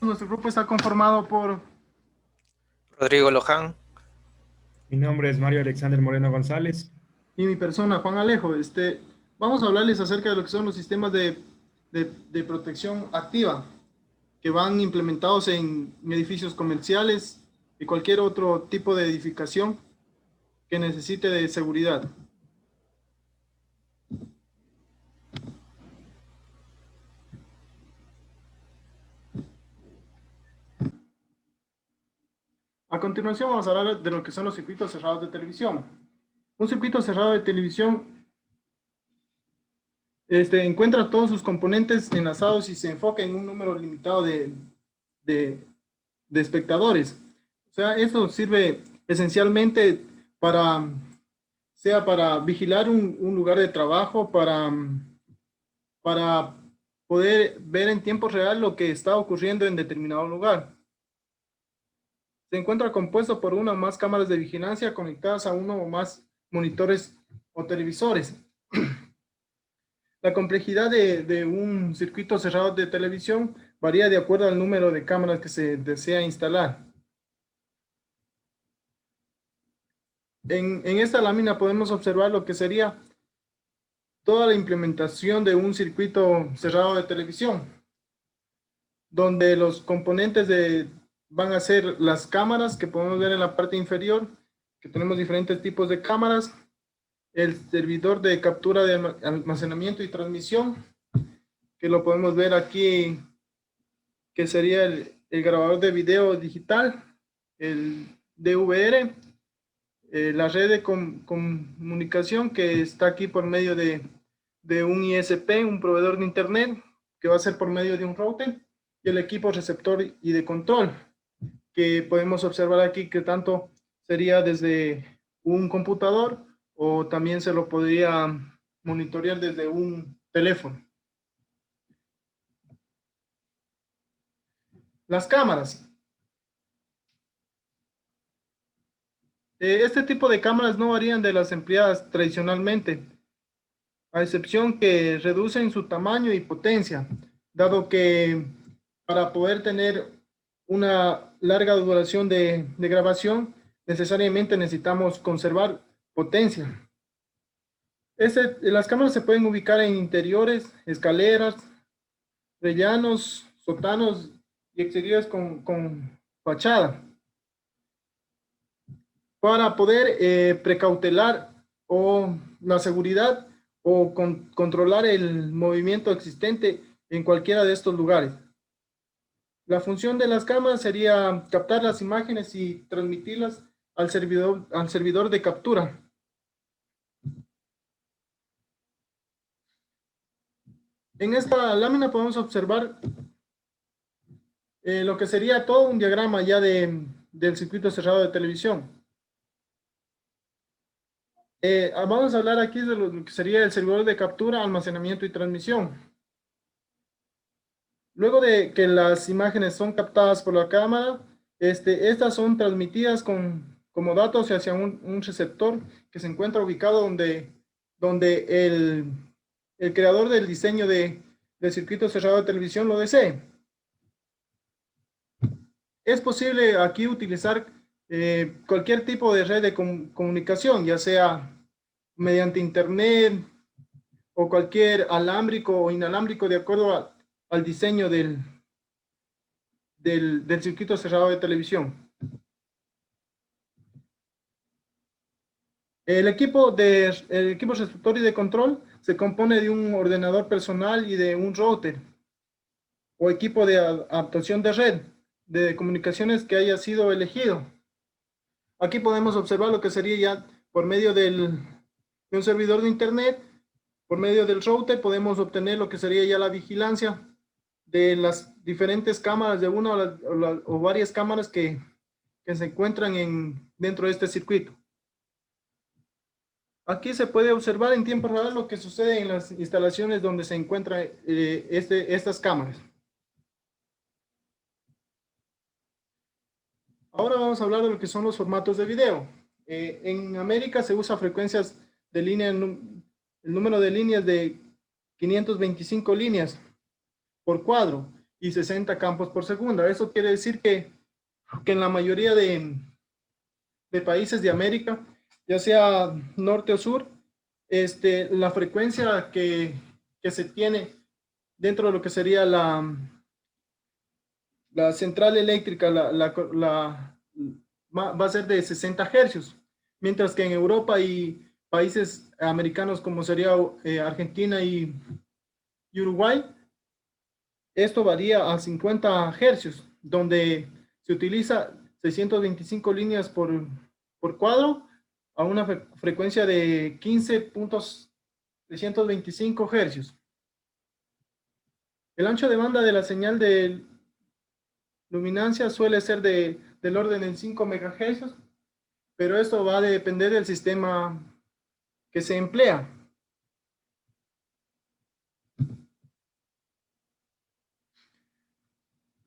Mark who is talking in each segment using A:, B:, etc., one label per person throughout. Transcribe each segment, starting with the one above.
A: Nuestro grupo está conformado por
B: Rodrigo Loján.
C: Mi nombre es Mario Alexander Moreno González.
A: y mi persona, Juan Alejo. Vamos a hablarles acerca de lo que son los sistemas de protección activa que van implementados en edificios comerciales y cualquier otro tipo de edificación que necesite de seguridad. A continuación vamos a hablar de lo que son los circuitos cerrados de televisión. Un circuito cerrado de televisión encuentra todos sus componentes enlazados y se enfoca en un número limitado de, de espectadores. O sea, eso sirve esencialmente para, sea para vigilar un lugar de trabajo, para poder ver en tiempo real lo que está ocurriendo en determinado lugar. Se encuentra compuesto por una o más cámaras de vigilancia conectadas a uno o más monitores o televisores. La complejidad de un circuito cerrado de televisión varía de acuerdo al número de cámaras que se desea instalar. En esta lámina podemos observar lo que sería toda la implementación de un circuito cerrado de televisión, donde los componentes van a ser las cámaras que podemos ver en la parte inferior, que tenemos diferentes tipos de cámaras, el servidor de captura de almacenamiento y transmisión, que lo podemos ver aquí, que sería el grabador de video digital, el DVR, la red de comunicación que está aquí por medio de un ISP, un proveedor de internet, que va a ser por medio de un router, y el equipo receptor y de control, que podemos observar aquí que tanto sería desde un computador o también se lo podría monitorear desde un teléfono. Las cámaras. Este tipo de cámaras no varían de las empleadas tradicionalmente, a excepción que reducen su tamaño y potencia, dado que para poder tener una larga duración de grabación, necesariamente necesitamos conservar potencia. Las cámaras se pueden ubicar en interiores, escaleras, rellanos, sótanos y exteriores con fachada. Para poder precautelar o la seguridad o controlar el movimiento existente en cualquiera de estos lugares. La función de las cámaras sería captar las imágenes y transmitirlas al servidor de captura. En esta lámina podemos observar lo que sería todo un diagrama ya del circuito cerrado de televisión. Vamos a hablar aquí de lo que sería el servidor de captura, almacenamiento y transmisión. Luego de que las imágenes son captadas por la cámara, estas son transmitidas como datos hacia un receptor que se encuentra ubicado donde el creador del diseño de circuito cerrado de televisión lo desee. Es posible aquí utilizar cualquier tipo de red de comunicación, ya sea mediante internet o cualquier alámbrico o inalámbrico de acuerdo al diseño del circuito cerrado de televisión. El equipo receptor y de control se compone de un ordenador personal y de un router o equipo de adaptación de red de comunicaciones que haya sido elegido. Aquí podemos observar lo que sería ya por medio de un servidor de internet, por medio del router podemos obtener lo que sería ya la vigilancia de las diferentes cámaras de una o varias cámaras que se encuentran dentro de este circuito. Aquí se puede observar en tiempo real lo que sucede en las instalaciones donde se encuentran estas cámaras. Ahora vamos a hablar de lo que son los formatos de video. En América se usa frecuencias de línea, el número de líneas de 525 líneas por cuadro. y 60 campos por segundo. Eso quiere decir que en la mayoría de países de América, ya sea norte o sur, la frecuencia que se tiene dentro de lo que sería la central eléctrica va a ser de 60 hercios, mientras que en Europa y países americanos como sería Argentina y Uruguay, esto varía a 50 hercios, donde se utiliza 625 líneas por cuadro a una frecuencia de 15.325 hercios. El ancho de banda de la señal de luminancia suele ser del orden de 5 MHz, pero esto va a depender del sistema que se emplea.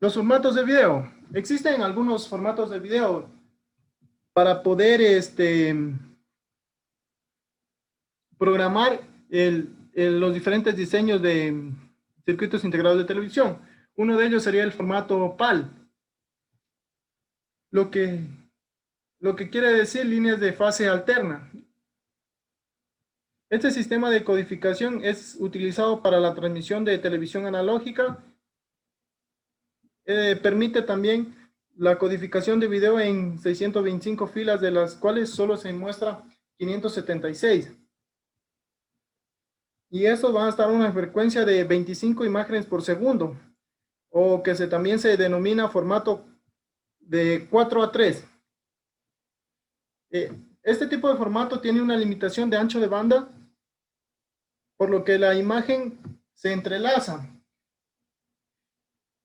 A: Los formatos de video. Existen algunos formatos de video para poder programar los diferentes diseños de circuitos integrados de televisión. Uno de ellos sería el formato PAL, lo que quiere decir líneas de fase alterna. Este sistema de codificación es utilizado para la transmisión de televisión analógica. Permite también la codificación de video en 625 filas, de las cuales solo se muestra 576. Y eso va a estar a una frecuencia de 25 imágenes por segundo, o que también se denomina formato de 4:3. Este tipo de formato tiene una limitación de ancho de banda, por lo que la imagen se entrelaza,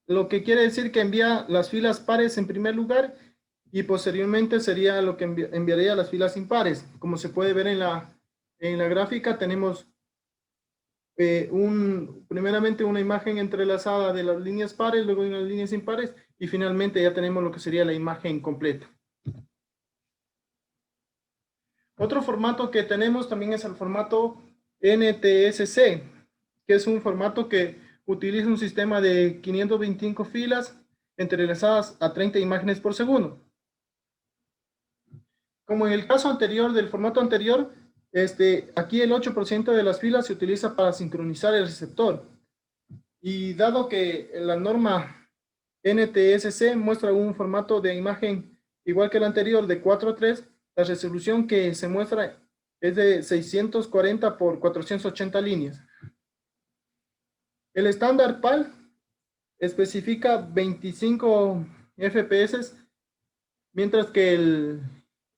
A: lo que quiere decir que envía las filas pares en primer lugar y posteriormente sería lo que enviaría las filas impares. Como se puede ver en la gráfica, tenemos primeramente una imagen entrelazada de las líneas pares, luego de unas líneas impares y finalmente ya tenemos lo que sería la imagen completa. Otro formato que tenemos también es el formato NTSC, que es un formato que utiliza un sistema de 525 filas entrelazadas a 30 imágenes por segundo. Como en el caso anterior, del formato anterior, aquí el 8% de las filas se utiliza para sincronizar el receptor. Y dado que la norma NTSC muestra un formato de imagen igual que el anterior de 4:3, la resolución que se muestra es de 640 por 480 líneas. El estándar PAL especifica 25 FPS, mientras que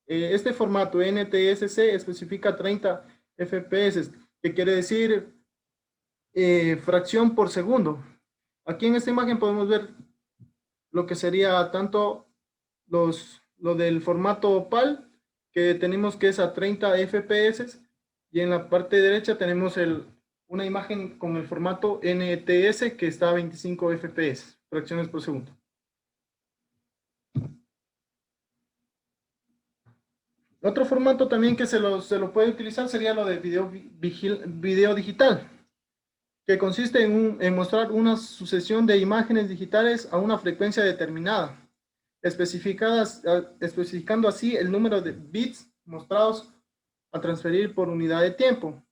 A: este formato NTSC especifica 30 FPS, que quiere decir fracción por segundo. Aquí en esta imagen podemos ver lo que sería tanto lo del formato PAL, que tenemos que es a 30 FPS, y en la parte derecha tenemos una imagen con el formato NTS que está a 25 FPS, fracciones por segundo. Otro formato también que se lo puede utilizar sería lo de video digital, que consiste en mostrar una sucesión de imágenes digitales a una frecuencia determinada, especificando así el número de bits mostrados a transferir por unidad de tiempo.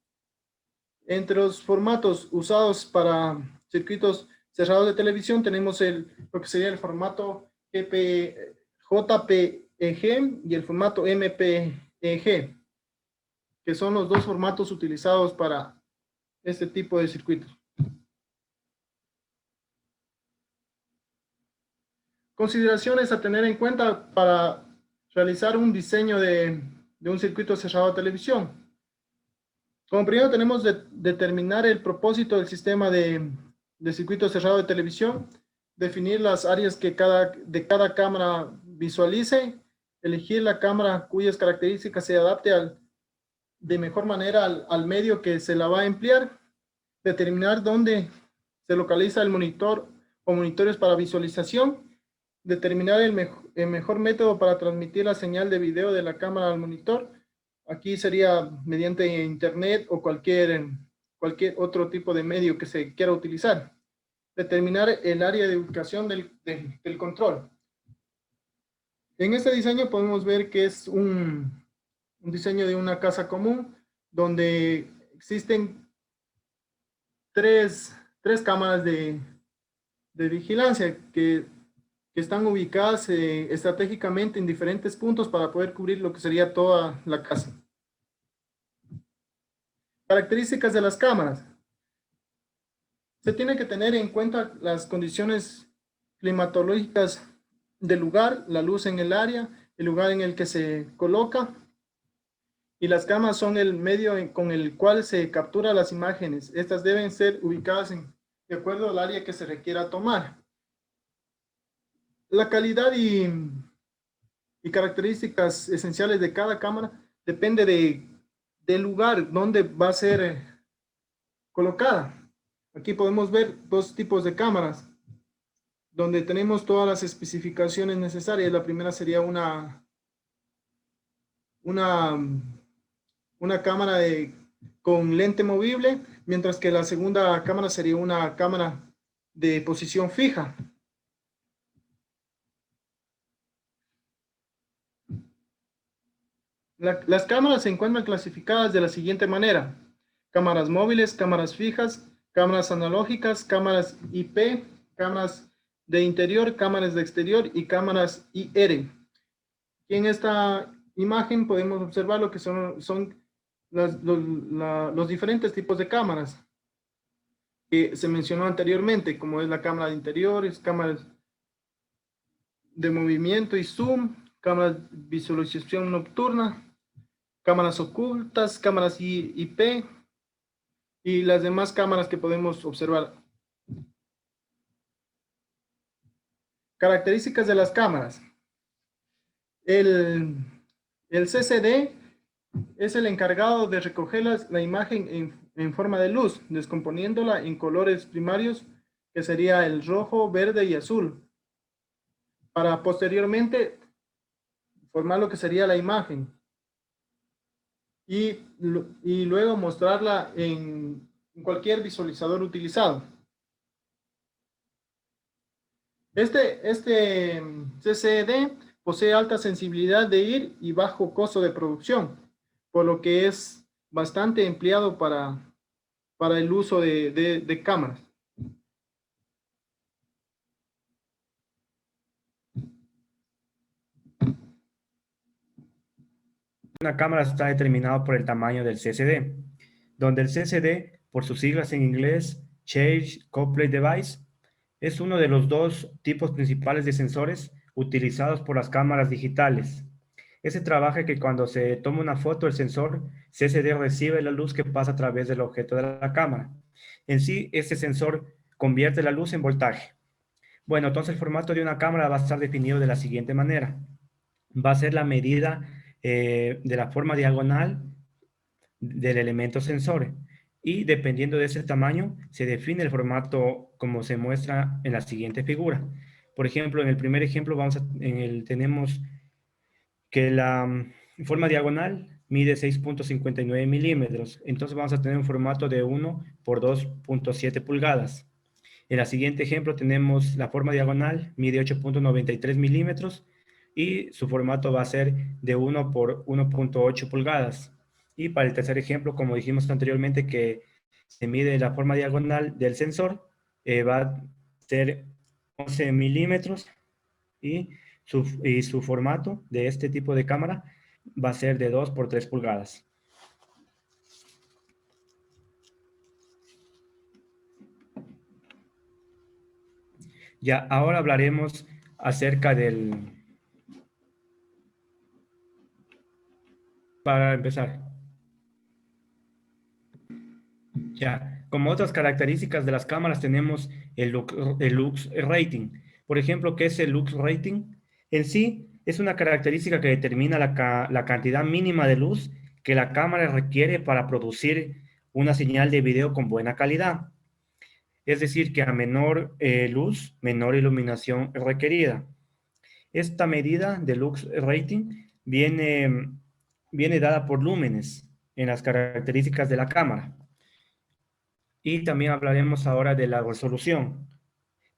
A: Entre los formatos usados para circuitos cerrados de televisión tenemos lo que sería el formato JPEG y el formato MPEG, que son los dos formatos utilizados para este tipo de circuitos. Consideraciones a tener en cuenta para realizar un diseño de un circuito cerrado de televisión. Como primero tenemos de determinar el propósito del sistema de circuito cerrado de televisión, definir las áreas que de cada cámara visualice, elegir la cámara cuyas características se adapte de mejor manera al medio que se la va a emplear, determinar dónde se localiza el monitor o monitores para visualización, determinar el mejor método para transmitir la señal de video de la cámara al monitor. Aquí sería mediante internet o cualquier otro tipo de medio que se quiera utilizar. determinar el área de ubicación del control. En este diseño podemos ver que es un diseño de una casa común donde existen tres cámaras de vigilancia que están ubicadas estratégicamente en diferentes puntos para poder cubrir lo que sería toda la casa. Características de las cámaras. Se tiene que tener en cuenta las condiciones climatológicas del lugar, la luz en el área, el lugar en el que se coloca, y las cámaras son el medio con el cual se captura las imágenes. Estas deben ser ubicadas de acuerdo al área que se requiera tomar. La calidad y características esenciales de cada cámara depende del lugar donde va a ser colocada. Aquí podemos ver dos tipos de cámaras, donde tenemos todas las especificaciones necesarias. La primera sería una cámara con lente movible, mientras que la segunda cámara sería una cámara de posición fija. Las cámaras se encuentran clasificadas de la siguiente manera: cámaras móviles, cámaras fijas, cámaras analógicas, cámaras IP, cámaras de interior, cámaras de exterior y cámaras IR. Y en esta imagen podemos observar lo que son los diferentes tipos de cámaras que se mencionó anteriormente, como es la cámara de interiores, cámaras de movimiento y zoom, cámaras de visualización nocturna, cámaras ocultas, cámaras IP y las demás cámaras que podemos observar. Características de las cámaras. El CCD es el encargado de recoger la imagen en forma de luz, descomponiéndola en colores primarios, que sería el rojo, verde y azul, para posteriormente formar lo que sería la imagen y luego mostrarla en cualquier visualizador utilizado. Este CCD posee alta sensibilidad de ir y bajo costo de producción, por lo que es bastante empleado para el uso de cámaras.
C: Una cámara está determinada por el tamaño del CCD, donde el CCD, por sus siglas en inglés, Charge Coupled Device, es uno de los dos tipos principales de sensores utilizados por las cámaras digitales. Ese trabaja que cuando se toma una foto, el sensor CCD recibe la luz que pasa a través del objeto de la cámara. En sí, este sensor convierte la luz en voltaje. Bueno, entonces el formato de una cámara va a estar definido de la siguiente manera. Va a ser la medida de la forma diagonal del elemento sensor. Y dependiendo de ese tamaño, se define el formato como se muestra en la siguiente figura. Por ejemplo, en el primer ejemplo tenemos que la forma diagonal mide 6.59 milímetros. Entonces vamos a tener un formato de 1 por 2.7 pulgadas. En el siguiente ejemplo tenemos la forma diagonal, mide 8.93 milímetros y su formato va a ser de 1 por 1.8 pulgadas. Y para el tercer ejemplo, como dijimos anteriormente, que se mide la forma diagonal del sensor, va a ser 11 milímetros y su formato de este tipo de cámara va a ser de 2 por 3 pulgadas. Ya, ahora hablaremos acerca para empezar. Ya, como otras características de las cámaras tenemos el lux rating. Por ejemplo, ¿qué es el lux rating? En sí, es una característica que determina la cantidad mínima de luz que la cámara requiere para producir una señal de video con buena calidad. Es decir, que a menor luz, menor iluminación requerida. Esta medida de lux rating viene dada por lúmenes en las características de la cámara. Y también hablaremos ahora de la resolución.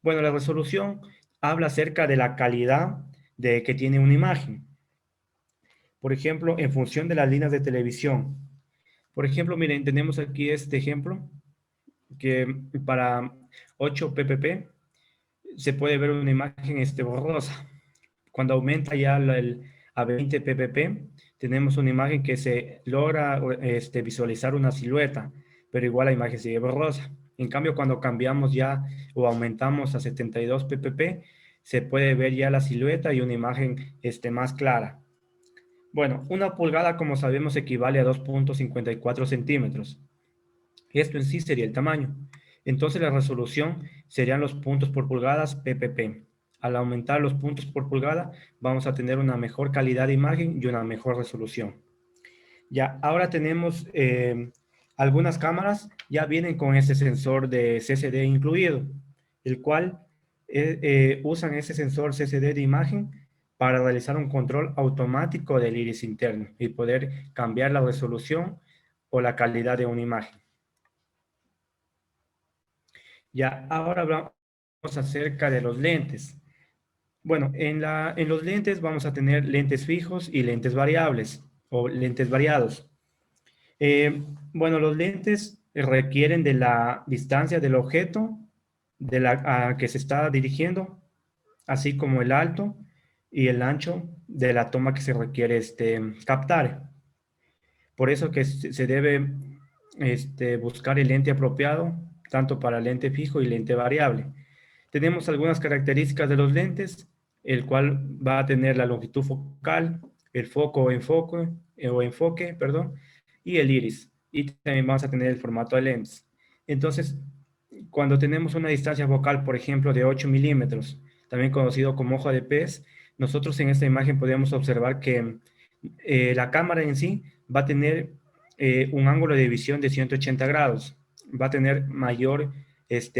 C: Bueno, la resolución habla acerca de la calidad de que tiene una imagen. Por ejemplo, en función de las líneas de televisión. Por ejemplo, miren, tenemos aquí este ejemplo que para 8 ppp se puede ver una imagen borrosa. Cuando aumenta ya a 20 ppp, tenemos una imagen que se logra visualizar una silueta, pero igual la imagen sigue borrosa. En cambio, cuando cambiamos ya o aumentamos a 72 ppp, se puede ver ya la silueta y una imagen más clara. Bueno, una pulgada, como sabemos, equivale a 2.54 centímetros. Esto en sí sería el tamaño. Entonces la resolución serían los puntos por pulgadas ppp. Al aumentar los puntos por pulgada, vamos a tener una mejor calidad de imagen y una mejor resolución. Ya, ahora tenemos algunas cámaras, ya vienen con ese sensor de CCD incluido, el cual usan ese sensor CCD de imagen para realizar un control automático del iris interno y poder cambiar la resolución o la calidad de una imagen. Ya, ahora hablamos acerca de los lentes. Bueno, en los lentes vamos a tener lentes fijos y lentes variables o lentes variados. Bueno, los lentes requieren de la distancia del objeto a que se está dirigiendo, así como el alto y el ancho de la toma que se requiere captar. Por eso que se debe buscar el lente apropiado, tanto para lente fijo y lente variable. Tenemos algunas características de los lentes, el cual va a tener la longitud focal, el foco o enfoque, perdón, y el iris. Y también vamos a tener el formato de lentes. Entonces, cuando tenemos una distancia focal, por ejemplo, de 8 milímetros, también conocido como ojo de pez, nosotros en esta imagen podemos observar que la cámara en sí va a tener un ángulo de visión de 180 grados. Va a tener mayor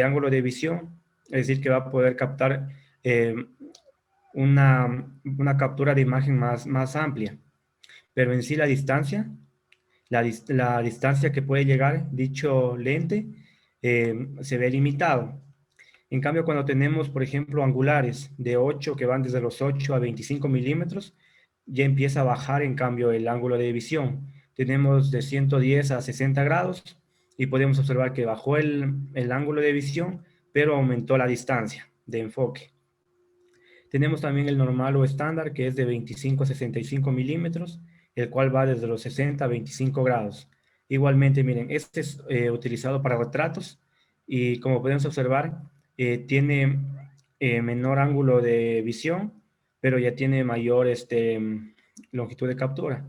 C: ángulo de visión, es decir, que va a poder captar una captura de imagen más amplia. Pero en sí la distancia que puede llegar dicho lente se ve limitado. En cambio, cuando tenemos, por ejemplo, angulares de 8 que van desde los 8 a 25 milímetros, ya empieza a bajar en cambio el ángulo de visión. Tenemos de 110 a 60 grados y podemos observar que bajó el ángulo de visión, pero aumentó la distancia de enfoque. Tenemos también el normal o estándar, que es de 25 a 65 milímetros, el cual va desde los 60 a 25 grados. Igualmente, miren, este es utilizado para retratos y como podemos observar, tiene menor ángulo de visión, pero ya tiene mayor longitud de captura.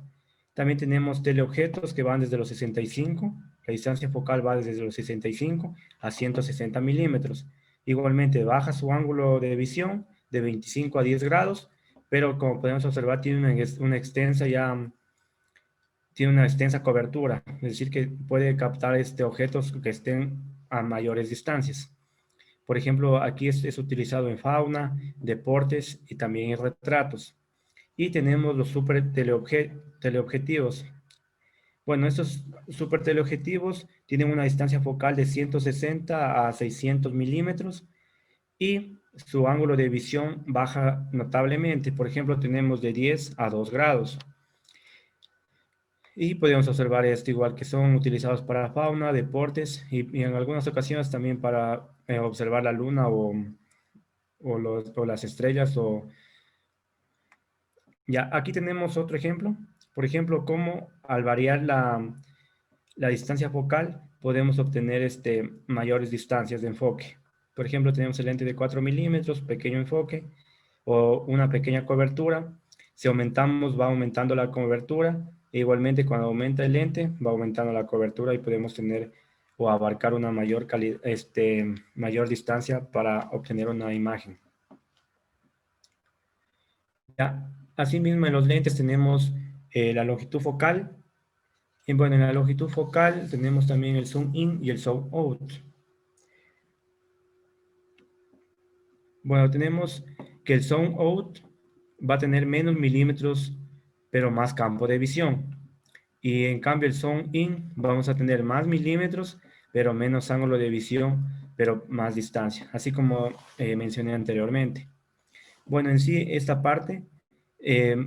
C: También tenemos teleobjetos que van desde los 65, la distancia focal va desde los 65 a 160 milímetros. Igualmente baja su ángulo de visión de 25 a 10 grados, pero como podemos observar tiene una extensa cobertura, es decir, que puede captar objetos que estén a mayores distancias. Por ejemplo, aquí es utilizado en fauna, deportes y también en retratos. Y tenemos los super teleobjetivos. Bueno, estos super teleobjetivos tienen una distancia focal de 160 a 600 milímetros y su ángulo de visión baja notablemente. Por ejemplo, tenemos de 10 a 2 grados. Y podemos observar esto igual que son utilizados para fauna, deportes y en algunas ocasiones también para observar la luna o las estrellas. Ya, aquí tenemos otro ejemplo. Por ejemplo, cómo al variar la distancia focal podemos obtener mayores distancias de enfoque. Por ejemplo, tenemos el lente de 4 milímetros, pequeño enfoque o una pequeña cobertura. Si aumentamos, va aumentando la cobertura. E igualmente, cuando aumenta el lente, va aumentando la cobertura y podemos tener o abarcar una mayor distancia para obtener una imagen. Ya, asimismo, en los lentes tenemos la longitud focal. Y bueno, en la longitud focal tenemos también el zoom in y el zoom out. Bueno, tenemos que el zoom out va a tener menos milímetros, pero más campo de visión. Y en cambio el zoom in vamos a tener más milímetros, pero menos ángulo de visión pero más distancia, así como mencioné anteriormente. Bueno, en sí, esta parte eh,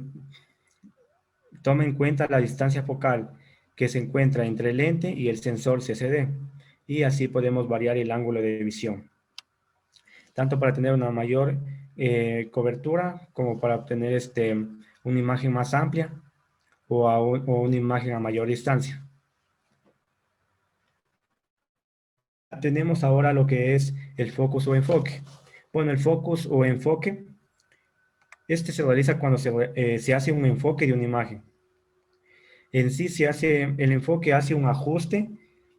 C: toma en cuenta la distancia focal que se encuentra entre el lente y el sensor CCD, y así podemos variar el ángulo de visión, tanto para tener una mayor cobertura como para obtener una imagen más amplia o una imagen a mayor distancia. Tenemos ahora lo que es el focus o enfoque. Bueno, el focus o enfoque, se realiza cuando se hace un enfoque de una imagen. En sí el enfoque hace un ajuste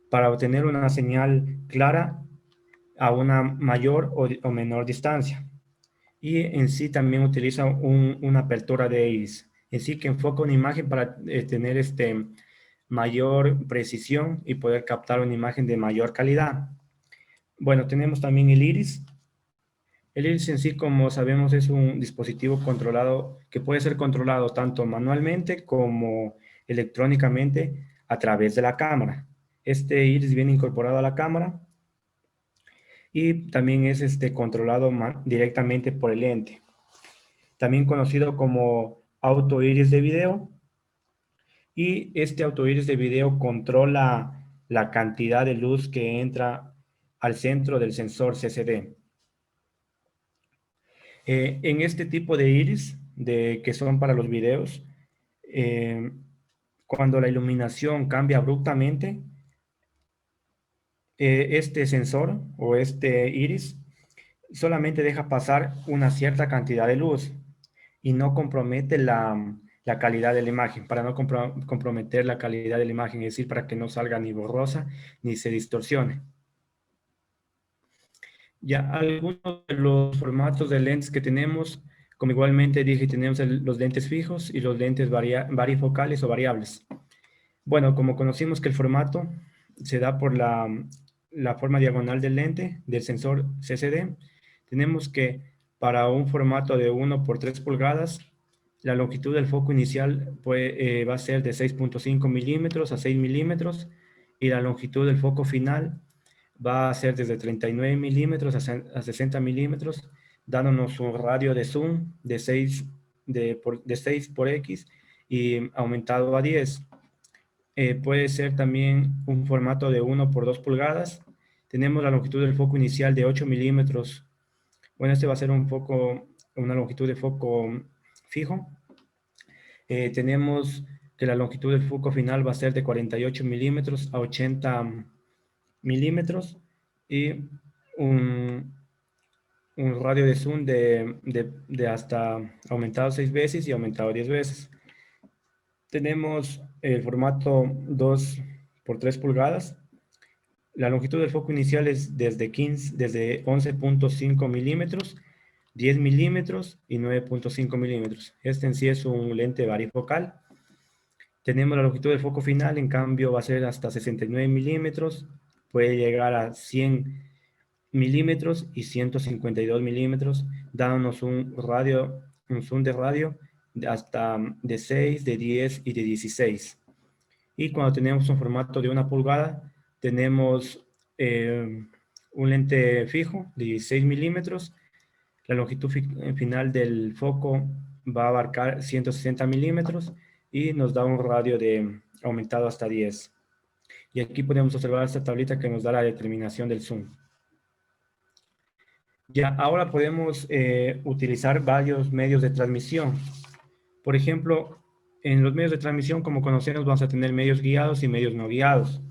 C: para obtener una señal clara a una mayor o menor distancia. Y en sí también utiliza una apertura de iris. En sí que enfoca una imagen para tener mayor precisión y poder captar una imagen de mayor calidad. Bueno, tenemos también el iris. El iris en sí, como sabemos, es un dispositivo controlado que puede ser controlado tanto manualmente como electrónicamente a través de la cámara. Este iris viene incorporado a la cámara y también es controlado directamente por el lente. También conocido como auto iris de video. Y este auto iris de video controla la cantidad de luz que entra al centro del sensor CCD. En este tipo de iris, que son para los videos, cuando la iluminación cambia abruptamente, este sensor o este iris solamente deja pasar una cierta cantidad de luz y no compromete la calidad de la imagen, para no comprometer la calidad de la imagen, es decir, para que no salga ni borrosa ni se distorsione. Ya algunos de los formatos de lentes que tenemos, como igualmente dije, tenemos los lentes fijos y los lentes varifocales o variables. Bueno, como conocimos que el formato se da por la forma diagonal del lente, del sensor CCD, tenemos que para un formato de 1 por 3 pulgadas, la longitud del foco inicial va a ser de 6.5 milímetros a 6 milímetros y la longitud del foco final va a ser desde 39 milímetros a 60 milímetros, dándonos un radio de zoom de 6 por X y aumentado a 10. Puede ser también un formato de 1 por 2 pulgadas. Tenemos la longitud del foco inicial de 8 milímetros. Bueno, este va a ser una longitud de foco fijo. Tenemos que la longitud del foco final va a ser de 48 milímetros a 80 milímetros y un, un radio de zoom de hasta aumentado 6 veces y aumentado 10 veces. Tenemos el formato 2 por 3 pulgadas. La longitud del foco inicial es desde 11.5 milímetros, 10 milímetros y 9.5 milímetros. Este en sí es un lente varifocal. Tenemos la longitud del foco final, en cambio va a ser hasta 69 milímetros, puede llegar a 100 milímetros y 152 milímetros, dándonos un zoom de radio hasta de 6, de 10 y de 16. Y cuando tenemos un formato de 1 pulgada, tenemos un lente fijo de 16 milímetros. La longitud final del foco va a abarcar 160 milímetros y nos da un radio aumentado hasta 10. Y aquí podemos observar esta tablita que nos da la determinación del zoom. Ya, ahora podemos utilizar varios medios de transmisión. Por ejemplo, en los medios de transmisión, como conocemos, vamos a tener medios guiados y medios no guiados.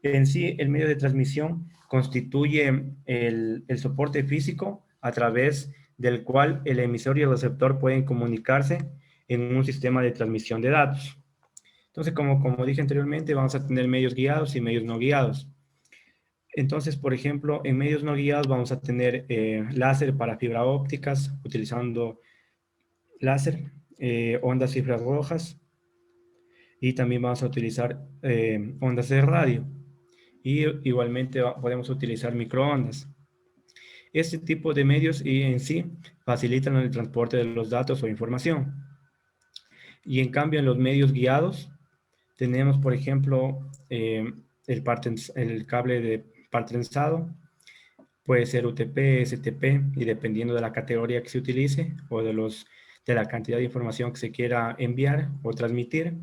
C: En sí, el medio de transmisión constituye el soporte físico a través del cual el emisor y el receptor pueden comunicarse en un sistema de transmisión de datos. Entonces, como dije anteriormente, vamos a tener medios guiados y medios no guiados. Entonces, por ejemplo, en medios no guiados vamos a tener láser para fibra ópticas, utilizando láser, ondas infrarrojas, y también vamos a utilizar ondas de radio. Y igualmente podemos utilizar microondas. Este tipo de medios en sí facilitan el transporte de los datos o información. Y en cambio, en los medios guiados, tenemos, por ejemplo, el cable de par trenzado, Puede ser UTP, STP, y dependiendo de la categoría que se utilice o de la cantidad de información que se quiera enviar o transmitir.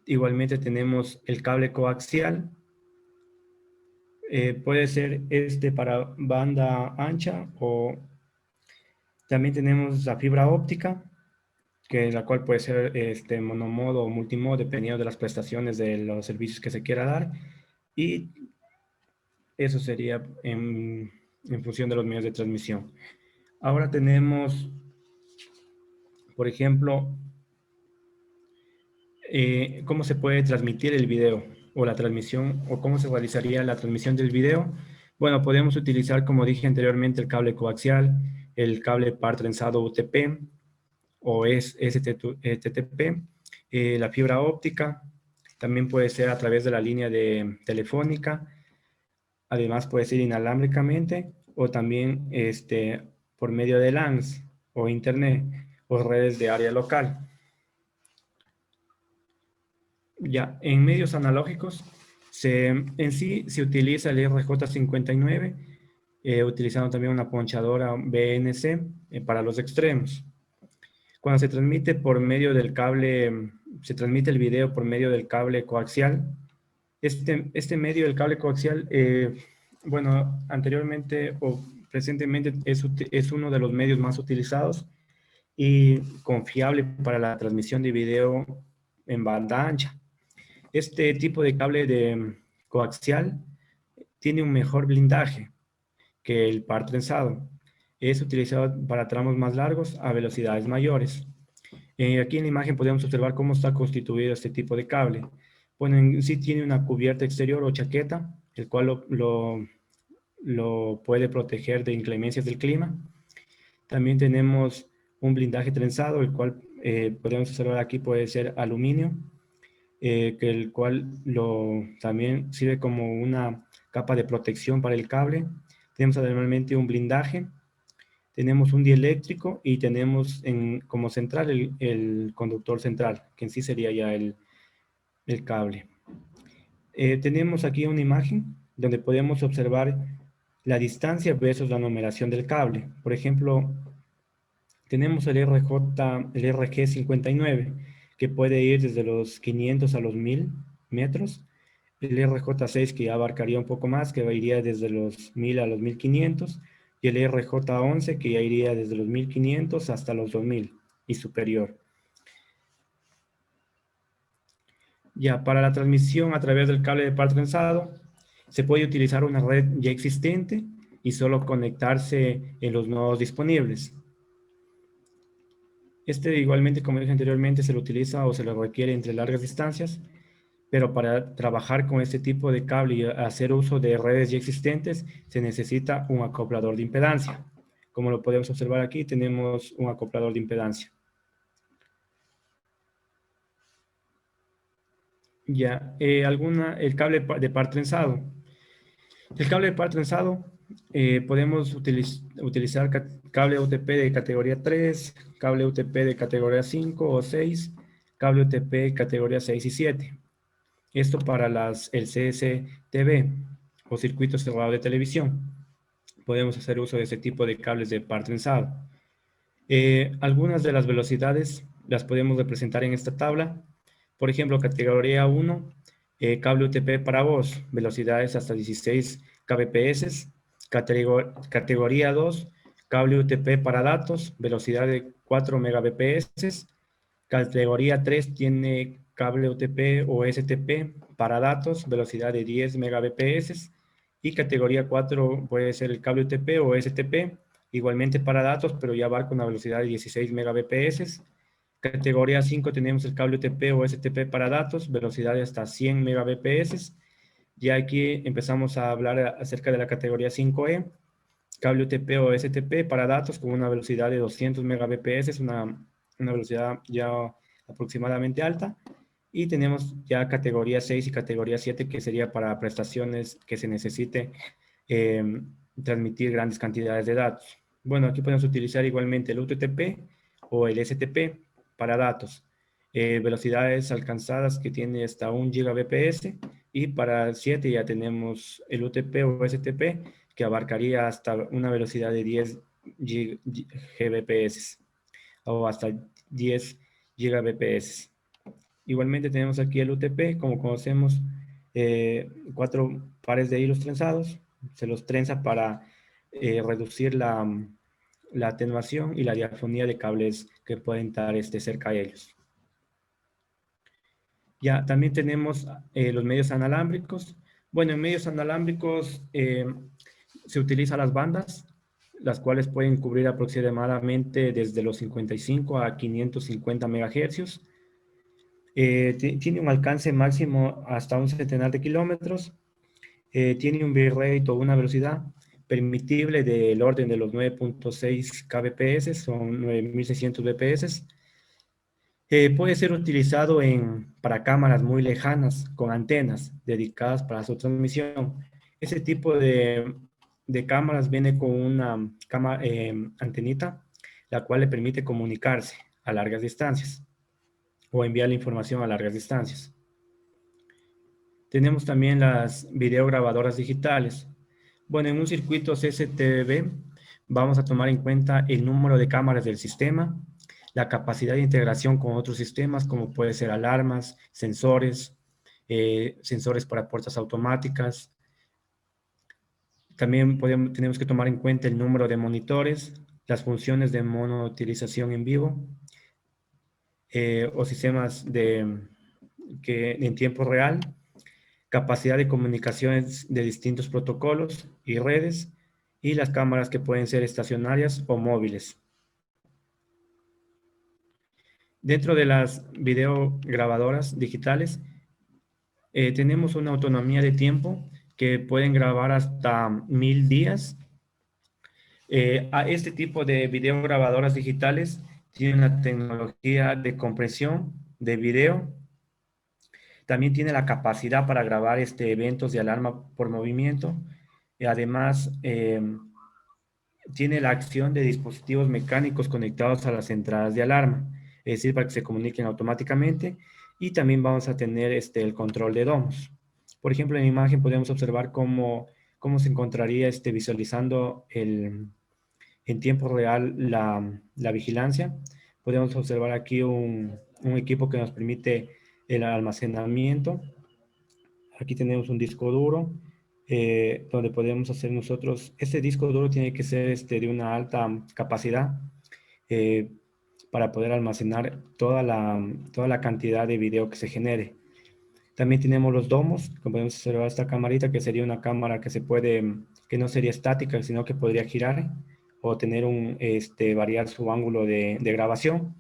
C: Igualmente tenemos el cable coaxial. Puede ser para banda ancha, o también tenemos la fibra óptica, la cual puede ser monomodo o multimodo, dependiendo de las prestaciones de los servicios que se quiera dar. Y eso sería en función de los medios de transmisión. Ahora tenemos, por ejemplo, cómo se puede transmitir el video o la transmisión, o cómo se realizaría la transmisión del video. Bueno, podemos utilizar, como dije anteriormente, el cable coaxial, el cable par trenzado UTP o STTP, la fibra óptica. También puede ser a través de la línea telefónica. Además puede ser inalámbricamente, o también por medio de LANs o internet o redes de área local. Ya, en medios analógicos, en sí se utiliza el RJ59, utilizando también una ponchadora BNC para los extremos. Cuando se transmite por medio del cable, se transmite el video por medio del cable coaxial. Este medio del cable coaxial, bueno, anteriormente o recientemente es uno de los medios más utilizados y confiable para la transmisión de video en banda ancha. Este tipo de cable coaxial tiene un mejor blindaje que el par trenzado. Es utilizado para tramos más largos a velocidades mayores. Aquí en la imagen podemos observar cómo está constituido este tipo de cable. Bueno, en sí tiene una cubierta exterior o chaqueta, el cual lo puede proteger de inclemencias del clima. También tenemos un blindaje trenzado, el cual podemos observar aquí puede ser aluminio, el cual también sirve como una capa de protección para el cable. Tenemos además un blindaje, tenemos un dieléctrico y tenemos como central el conductor central, que en sí sería ya el cable. Tenemos aquí una imagen donde podemos observar la distancia versus la numeración del cable. Por ejemplo, tenemos el RG59, que puede ir desde los 500 a los 1000 metros. El RJ6, que ya abarcaría un poco más, que iría desde los 1000 a los 1500. Y el RJ11, que ya iría desde los 1500 hasta los 2000 y superior. Ya, para la transmisión a través del cable de par trenzado, se puede utilizar una red ya existente y solo conectarse en los nodos disponibles. Igualmente, como dije anteriormente, se lo utiliza o se lo requiere entre largas distancias, pero para trabajar con este tipo de cable y hacer uso de redes ya existentes, se necesita un acoplador de impedancia. Como lo podemos observar aquí, tenemos un acoplador de impedancia. Ya, el cable de par trenzado. El cable de par trenzado, podemos utilizar cable UTP de categoría 3, cable UTP de categoría 5 o 6, cable UTP categoría 6 y 7. Esto para el CSTV o circuito cerrado de televisión. Podemos hacer uso de este tipo de cables de par trenzado. Algunas de las velocidades las podemos representar en esta tabla. Por ejemplo, categoría 1, cable UTP para voz, velocidades hasta 16 kbps. Categoría 2, cable UTP para datos, velocidad de 4 megabps. Categoría 3 tiene cable UTP o STP para datos, velocidad de 10 megabps. Y categoría 4 puede ser el cable UTP o STP, igualmente para datos, pero ya abarca una velocidad de 16 megabps. Categoría 5 tenemos el cable UTP o STP para datos, velocidad de hasta 100 megabps. Ya aquí empezamos a hablar acerca de la categoría 5E, cable UTP o STP para datos con una velocidad de 200 megabps, una velocidad ya aproximadamente alta. Y tenemos ya categoría 6 y categoría 7, que sería para prestaciones que se necesite transmitir grandes cantidades de datos. Bueno, aquí podemos utilizar igualmente el UTP o el STP para datos. Velocidades alcanzadas que tiene hasta 1 Gbps, y para 7 ya tenemos el UTP o STP que abarcaría hasta una velocidad de 10 Gbps o hasta 10 gigabps. Igualmente tenemos aquí el UTP, como conocemos, 4 pares de hilos trenzados. Se los trenza para reducir la atenuación y la diafonía de cables que pueden estar cerca de ellos. Ya, también tenemos los medios analámbricos. Bueno, en medios analámbricos se utilizan las bandas, las cuales pueden cubrir aproximadamente desde los 55 a 550 megahercios. Tiene un alcance máximo hasta un centenar de kilómetros. Tiene un bitrate o una velocidad permitible del orden de los 9.6 kbps, son 9600 bps. Puede ser utilizado para cámaras muy lejanas con antenas dedicadas para su transmisión. Ese tipo de cámaras viene con una antenita, la cual le permite comunicarse a largas distancias o enviar la información a largas distancias. Tenemos también las videograbadoras digitales. Bueno, en un circuito CCTV vamos a tomar en cuenta el número de cámaras del sistema, la capacidad de integración con otros sistemas, como puede ser alarmas, sensores, sensores para puertas automáticas. También tenemos que tomar en cuenta el número de monitores, las funciones de monitorización en vivo, o sistemas que en tiempo real, capacidad de comunicaciones de distintos protocolos y redes, y las cámaras que pueden ser estacionarias o móviles. Dentro de las videograbadoras digitales, tenemos una autonomía de tiempo que pueden grabar hasta 1000 días. A este tipo de videograbadoras digitales tiene una tecnología de compresión de video. También tiene la capacidad para grabar eventos de alarma por movimiento. Y además, tiene la acción de dispositivos mecánicos conectados a las entradas de alarma, es decir, para que se comuniquen automáticamente. Y también vamos a tener el control de domos. Por ejemplo, en la imagen podemos observar cómo se encontraría visualizando en tiempo real la vigilancia. Podemos observar aquí un equipo que nos permite el almacenamiento. Aquí tenemos un disco duro donde podemos hacer nosotros, este disco duro tiene que ser de una alta capacidad para poder almacenar toda la cantidad de video que se genere. También tenemos los domos, como podemos observar esta camarita, que sería una cámara que no sería estática, sino que podría girar o tener variar su ángulo de grabación.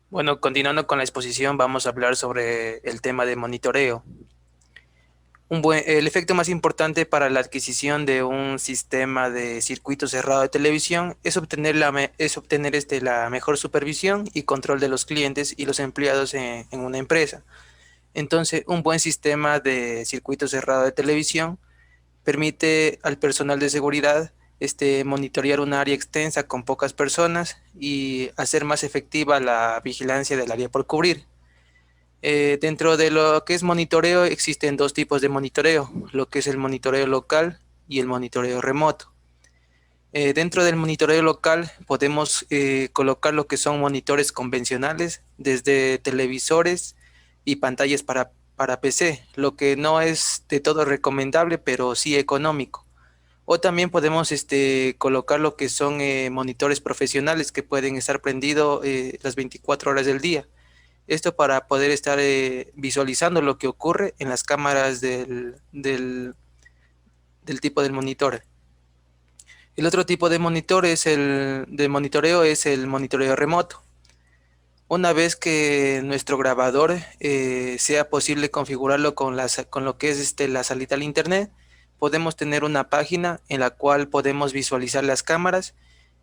B: Bueno, continuando con la exposición, vamos a hablar sobre el tema de monitoreo. El efecto más importante para la adquisición de un sistema de circuito cerrado de televisión es obtener la mejor supervisión y control de los clientes y los empleados en una empresa. Entonces, un buen sistema de circuito cerrado de televisión permite al personal de seguridad monitorear un área extensa con pocas personas y hacer más efectiva la vigilancia del área por cubrir. Dentro de lo que es monitoreo, existen dos tipos de monitoreo, lo que es el monitoreo local y el monitoreo remoto. Dentro del monitoreo local podemos colocar lo que son monitores convencionales, desde televisores y pantallas para PC, lo que no es de todo recomendable, pero sí económico. O también podemos colocar lo que son monitores profesionales que pueden estar prendidos las 24 horas del día. Esto para poder estar visualizando lo que ocurre en las cámaras del tipo del monitor. El otro tipo de monitoreo es el monitoreo remoto. Una vez que nuestro grabador sea posible configurarlo con lo que es la salida al internet, podemos tener una página en la cual podemos visualizar las cámaras,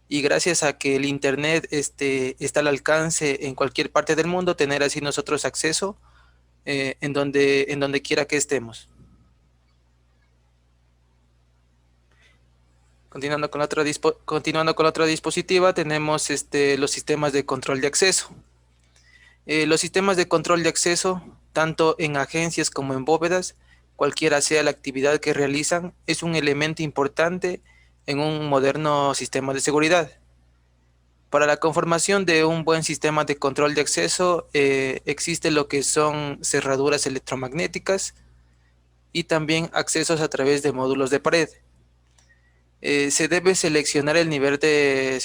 B: y gracias a que el internet está al alcance en cualquier parte del mundo, tener así nosotros acceso en donde quiera que estemos. Continuando con la otra dispositiva, tenemos los sistemas de control de acceso. Los sistemas de control de acceso, tanto en agencias como en bóvedas, cualquiera sea la actividad que realizan, es un elemento importante en un moderno sistema de seguridad. Para la conformación de un buen sistema de control de acceso, existe lo que son cerraduras electromagnéticas y también accesos a través de módulos de pared. Se debe seleccionar el nivel de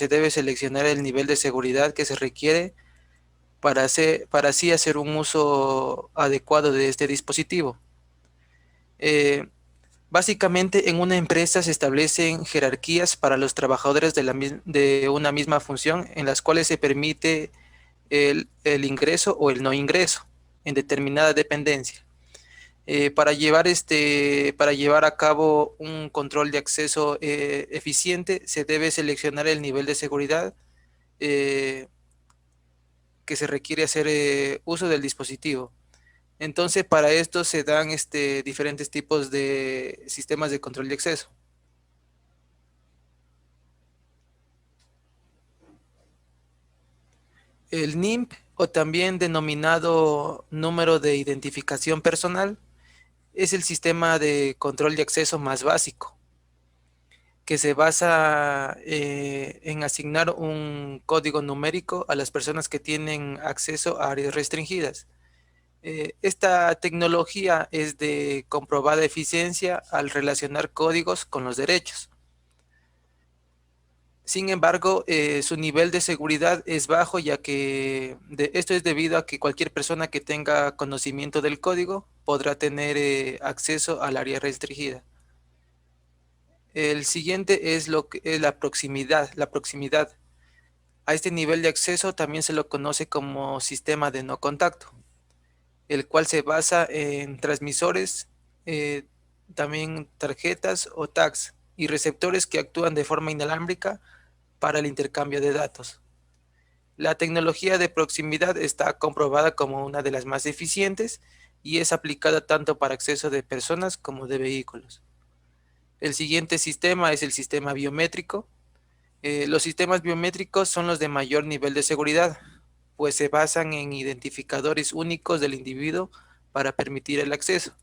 B: seguridad que se requiere para así hacer un uso adecuado de este dispositivo. Básicamente, en una empresa se establecen jerarquías para los trabajadores de una misma función, en las cuales se permite el ingreso o el no ingreso en determinada dependencia. Para llevar a cabo un control de acceso eficiente, se debe seleccionar el nivel de seguridad que se requiere hacer uso del dispositivo. Entonces, para esto se dan diferentes tipos de sistemas de control de acceso. El NIMP, o también denominado número de identificación personal, es el sistema de control de acceso más básico, que se basa en asignar un código numérico a las personas que tienen acceso a áreas restringidas. Esta tecnología es de comprobada eficiencia al relacionar códigos con los derechos. Sin embargo, su nivel de seguridad es bajo, ya que esto es debido a que cualquier persona que tenga conocimiento del código podrá tener acceso al área restringida. El siguiente es lo que es la proximidad. La proximidad. A este nivel de acceso también se lo conoce como sistema de no contacto, el cual se basa en transmisores, también tarjetas o tags y receptores que actúan de forma inalámbrica para el intercambio de datos. La tecnología de proximidad está comprobada como una de las más eficientes y es aplicada tanto para acceso de personas como de vehículos. El siguiente sistema es el sistema biométrico. Los sistemas biométricos son los de mayor nivel de seguridad, pues se basan en identificadores únicos del individuo para permitir el acceso.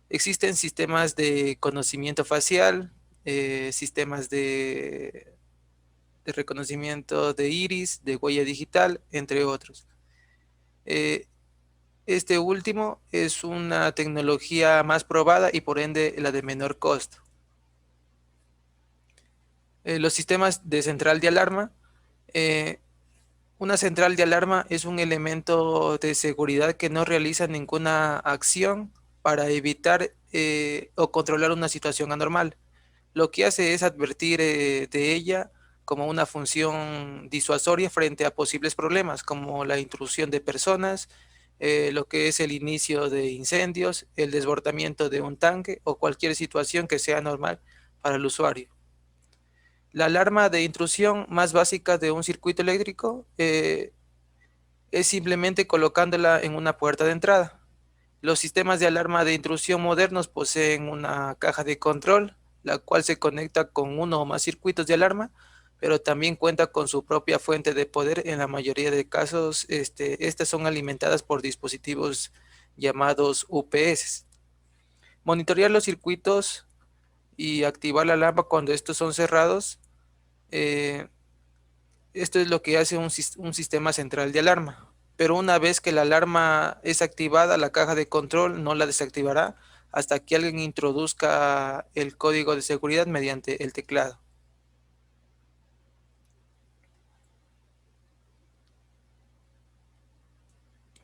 B: Existen sistemas de conocimiento facial, sistemas de reconocimiento de iris, de huella digital, entre otros. Este último es una tecnología más probada y por ende la de menor costo. Los sistemas de central de alarma. Una central de alarma es un elemento de seguridad que no realiza ninguna acción para evitar o controlar una situación anormal. Lo que hace es advertir de ella como una función disuasoria frente a posibles problemas, como la intrusión de personas, lo que es el inicio de incendios, el desbordamiento de un tanque o cualquier situación que sea normal para el usuario. La alarma de intrusión más básica de un circuito eléctrico es simplemente colocándola en una puerta de entrada. Los sistemas de alarma de intrusión modernos poseen una caja de control, la cual se conecta con uno o más circuitos de alarma, pero también cuenta con su propia fuente de poder. En la mayoría de casos, estas son alimentadas por dispositivos llamados UPS. Monitorear los circuitos y activar la alarma cuando estos son cerrados. Esto es lo que hace un sistema central de alarma. Pero una vez que la alarma es activada, la caja de control no la desactivará hasta que alguien introduzca el código de seguridad mediante el teclado.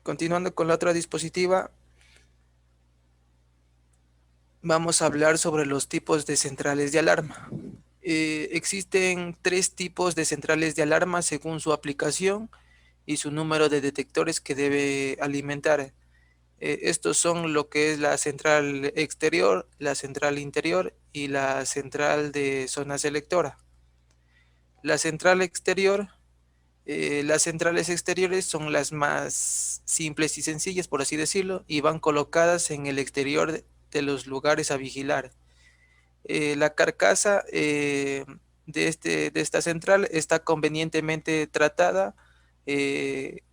B: Continuando con la otra dispositiva, vamos a hablar sobre los tipos de centrales de alarma. Existen 3 tipos de centrales de alarma según su aplicación y su número de detectores que debe alimentar. Estos son lo que es la central exterior, la central interior y la central de zona selectora. La central exterior, las centrales exteriores son las más simples y sencillas, por así decirlo, y van colocadas en el exterior de los lugares a vigilar. La carcasa de esta central está convenientemente tratada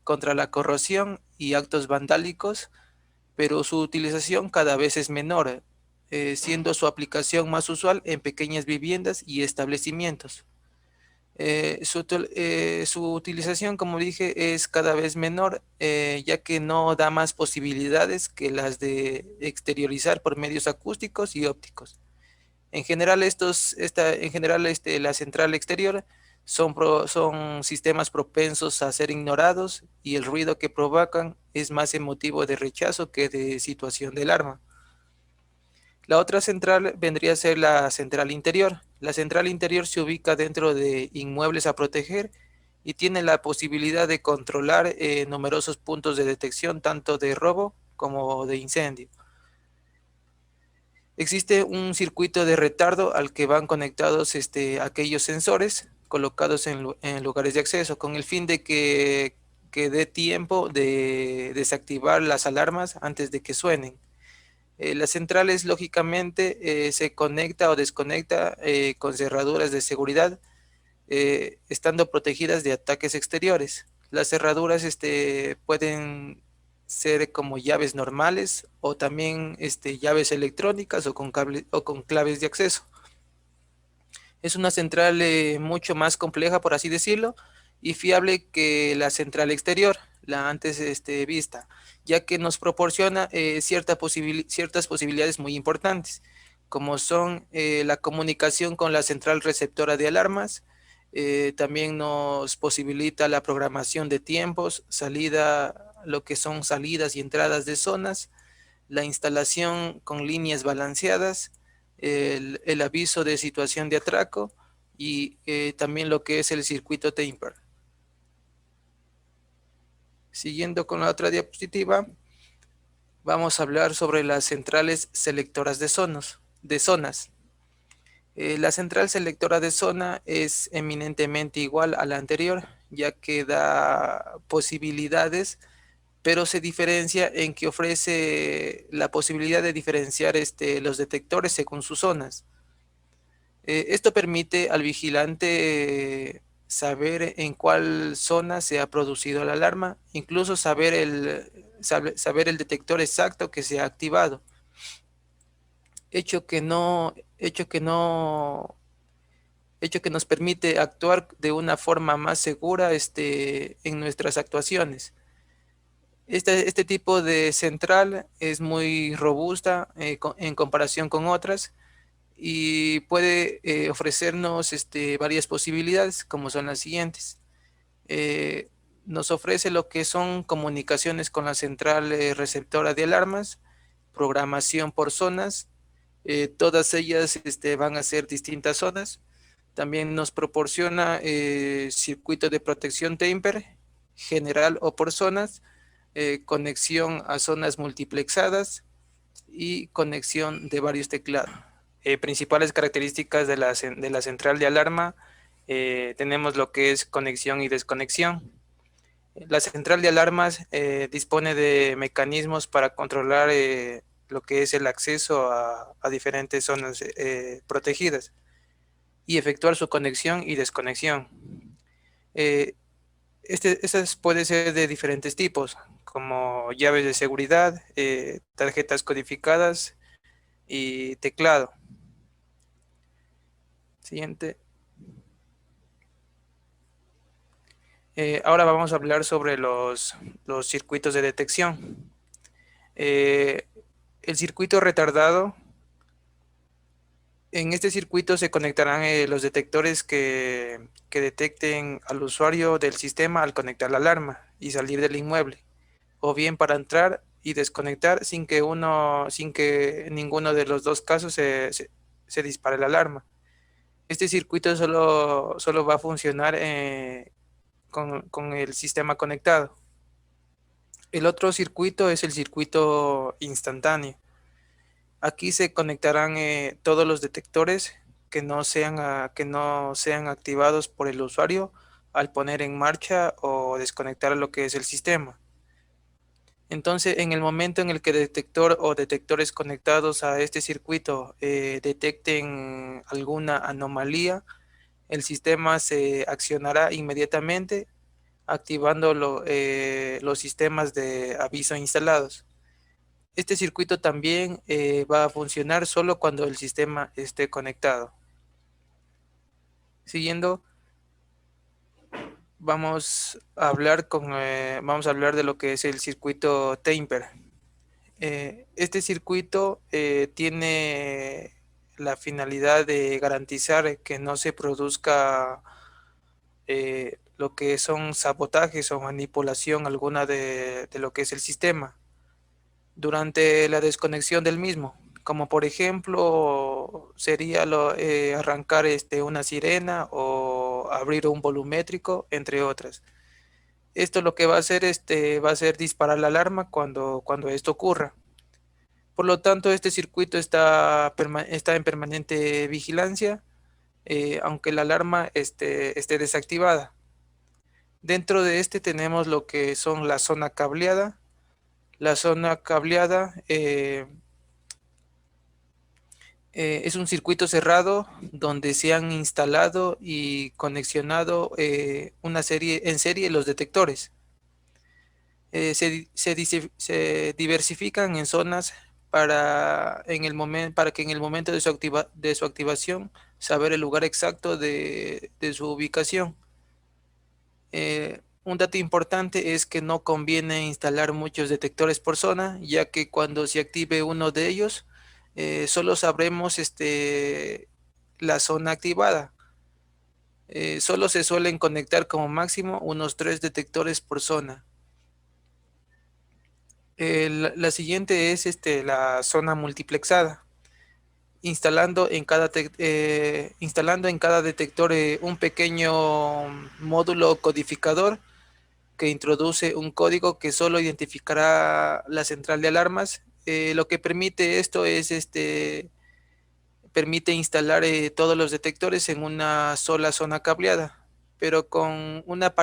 B: contra la corrosión y actos vandálicos, pero su utilización cada vez es menor, siendo su aplicación más usual en pequeñas viviendas y establecimientos. Su utilización, como dije, es cada vez menor, ya que no da más posibilidades que las de exteriorizar por medios acústicos y ópticos. En general, la central exterior son sistemas propensos a ser ignorados y el ruido que provocan es más emotivo de rechazo que de situación del arma. La otra central vendría a ser la central interior. La central interior se ubica dentro de inmuebles a proteger y tiene la posibilidad de controlar numerosos puntos de detección, tanto de robo como de incendio. Existe un circuito de retardo al que van conectados aquellos sensores colocados en lugares de acceso con el fin de que dé tiempo de desactivar las alarmas antes de que suenen. Las centrales, lógicamente, se conecta o desconecta con cerraduras de seguridad, estando protegidas de ataques exteriores. Las cerraduras pueden ser como llaves normales o también llaves electrónicas o con claves de acceso. Es una central mucho más compleja, por así decirlo, y fiable que la central exterior, la antes vista, ya que nos proporciona ciertas posibilidades muy importantes, como son la comunicación con la central receptora de alarmas, también nos posibilita la programación de tiempos, lo que son salidas y entradas de zonas, la instalación con líneas balanceadas, el aviso de situación de atraco y también lo que es el circuito Tamper. Siguiendo con la otra diapositiva, vamos a hablar sobre las centrales selectoras de zonas. La central selectora de zona es eminentemente igual a la anterior, ya que da posibilidades, pero se diferencia en que ofrece la posibilidad de diferenciar los detectores según sus zonas. Esto permite al vigilante saber en cuál zona se ha producido la alarma, incluso saber el detector exacto que se ha activado, hecho que no, hecho que no, hecho que nos permite actuar de una forma más segura en nuestras actuaciones. Este tipo de central es muy robusta en comparación con otras y puede ofrecernos varias posibilidades, como son las siguientes. Eh, Nos ofrece lo que son comunicaciones con la central receptora de alarmas, programación por zonas, todas ellas van a ser distintas zonas. También nos proporciona circuito de protección Tamper, general o por zonas, conexión a zonas multiplexadas y conexión de varios teclados. Principales características de la central de alarma, tenemos lo que es conexión y desconexión. La central de alarmas dispone de mecanismos para controlar lo que es el acceso a diferentes zonas protegidas y efectuar su conexión y desconexión. Eh, Esas pueden ser de diferentes tipos, como llaves de seguridad, tarjetas codificadas y teclado. Siguiente. Ahora vamos a hablar sobre los circuitos de detección. Eh, el circuito retardado. En este circuito se conectarán los detectores que detecten al usuario del sistema al conectar la alarma y salir del inmueble, o bien para entrar y desconectar sin que en ninguno de los dos casos se dispare la alarma. Este circuito solo va a funcionar con el sistema conectado. El otro circuito es el circuito instantáneo. Aquí se conectarán todos los detectores que no sean activados por el usuario al poner en marcha o desconectar lo que es el sistema. Entonces, en el momento en el que detector o detectores conectados a este circuito detecten alguna anomalía, el sistema se accionará inmediatamente activando los sistemas de aviso instalados. Este circuito también va a funcionar solo cuando el sistema esté conectado. Siguiendo, vamos a hablar de lo que es el circuito Tamper. Este circuito tiene la finalidad de garantizar que no se produzca lo que son sabotajes o manipulación alguna de lo que es el sistema durante la desconexión del mismo, como por ejemplo sería arrancar una sirena o abrir un volumétrico, entre otras. Esto lo que va a hacer va a ser disparar la alarma cuando esto ocurra. Por lo tanto, este circuito está en permanente vigilancia, aunque la alarma esté desactivada. Dentro de este tenemos lo que son la zona cableada. La zona cableada es un circuito cerrado donde se han instalado y conexionado en serie los detectores. Se diversifican en zonas para que en el momento de su activación saber el lugar exacto de su ubicación. Un dato importante es que no conviene instalar muchos detectores por zona, ya que cuando se active uno de ellos, solo sabremos la zona activada. Solo se suelen conectar como máximo unos 3 detectores por zona. La siguiente es la zona multiplexada, instalando en cada detector un pequeño módulo codificador que introduce un código que solo identificará la central de alarmas. Lo que permite esto es permite instalar todos los detectores en una sola zona cableada, pero con una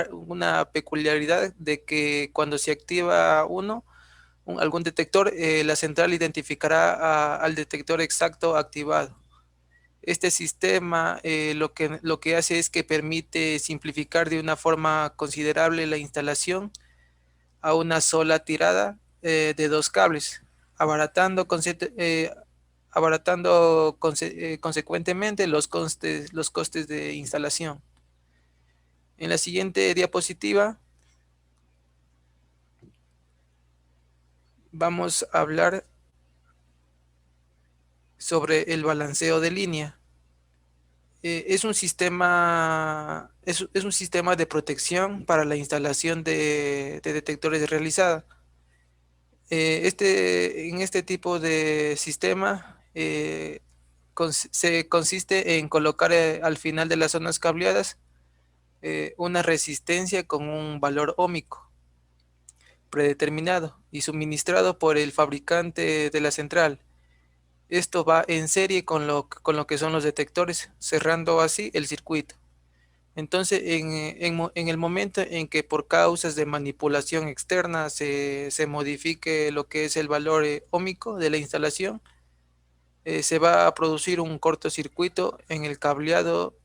B: peculiaridad de que cuando se activa algún detector, la central identificará al detector exacto activado. Este sistema lo que hace es que permite simplificar de una forma considerable la instalación a una sola tirada de 2 cables, abaratando, consecuentemente los costes de instalación. En la siguiente diapositiva vamos a hablar sobre el balanceo de línea. Es un sistema de protección para la instalación de detectores realizada. En este tipo de sistema se consiste en colocar al final de las zonas cableadas una resistencia con un valor óhmico predeterminado y suministrado por el fabricante de la central. Esto va en serie con lo que son los detectores, cerrando así el circuito. Entonces, en el momento en que por causas de manipulación externa se modifique lo que es el valor óhmico de la instalación, se va a producir un cortocircuito en el cableado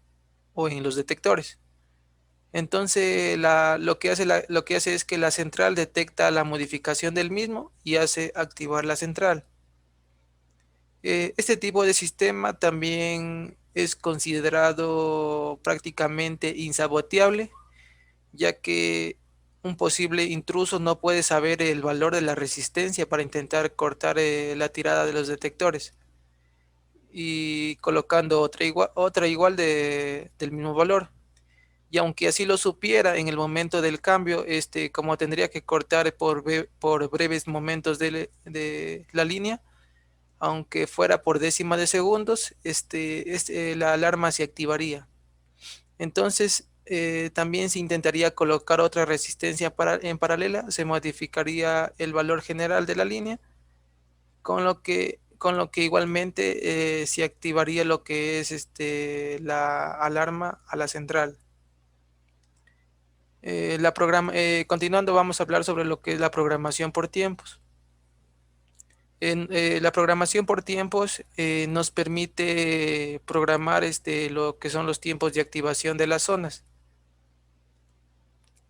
B: o en los detectores. Entonces, lo que hace es que la central detecta la modificación del mismo y hace activar la central. Este tipo de sistema también es considerado prácticamente insaboteable, ya que un posible intruso no puede saber el valor de la resistencia para intentar cortar la tirada de los detectores y colocando otra igual del mismo valor. Y aunque así lo supiera en el momento del cambio, como tendría que cortar por breves momentos de la línea, aunque fuera por décima de segundos, la alarma se activaría. Entonces, también se intentaría colocar otra resistencia en paralela, se modificaría el valor general de la línea, con lo que igualmente se activaría lo que es la alarma a la central. Continuando, vamos a hablar sobre lo que es la programación por tiempos. La programación por tiempos nos permite programar lo que son los tiempos de activación de las zonas.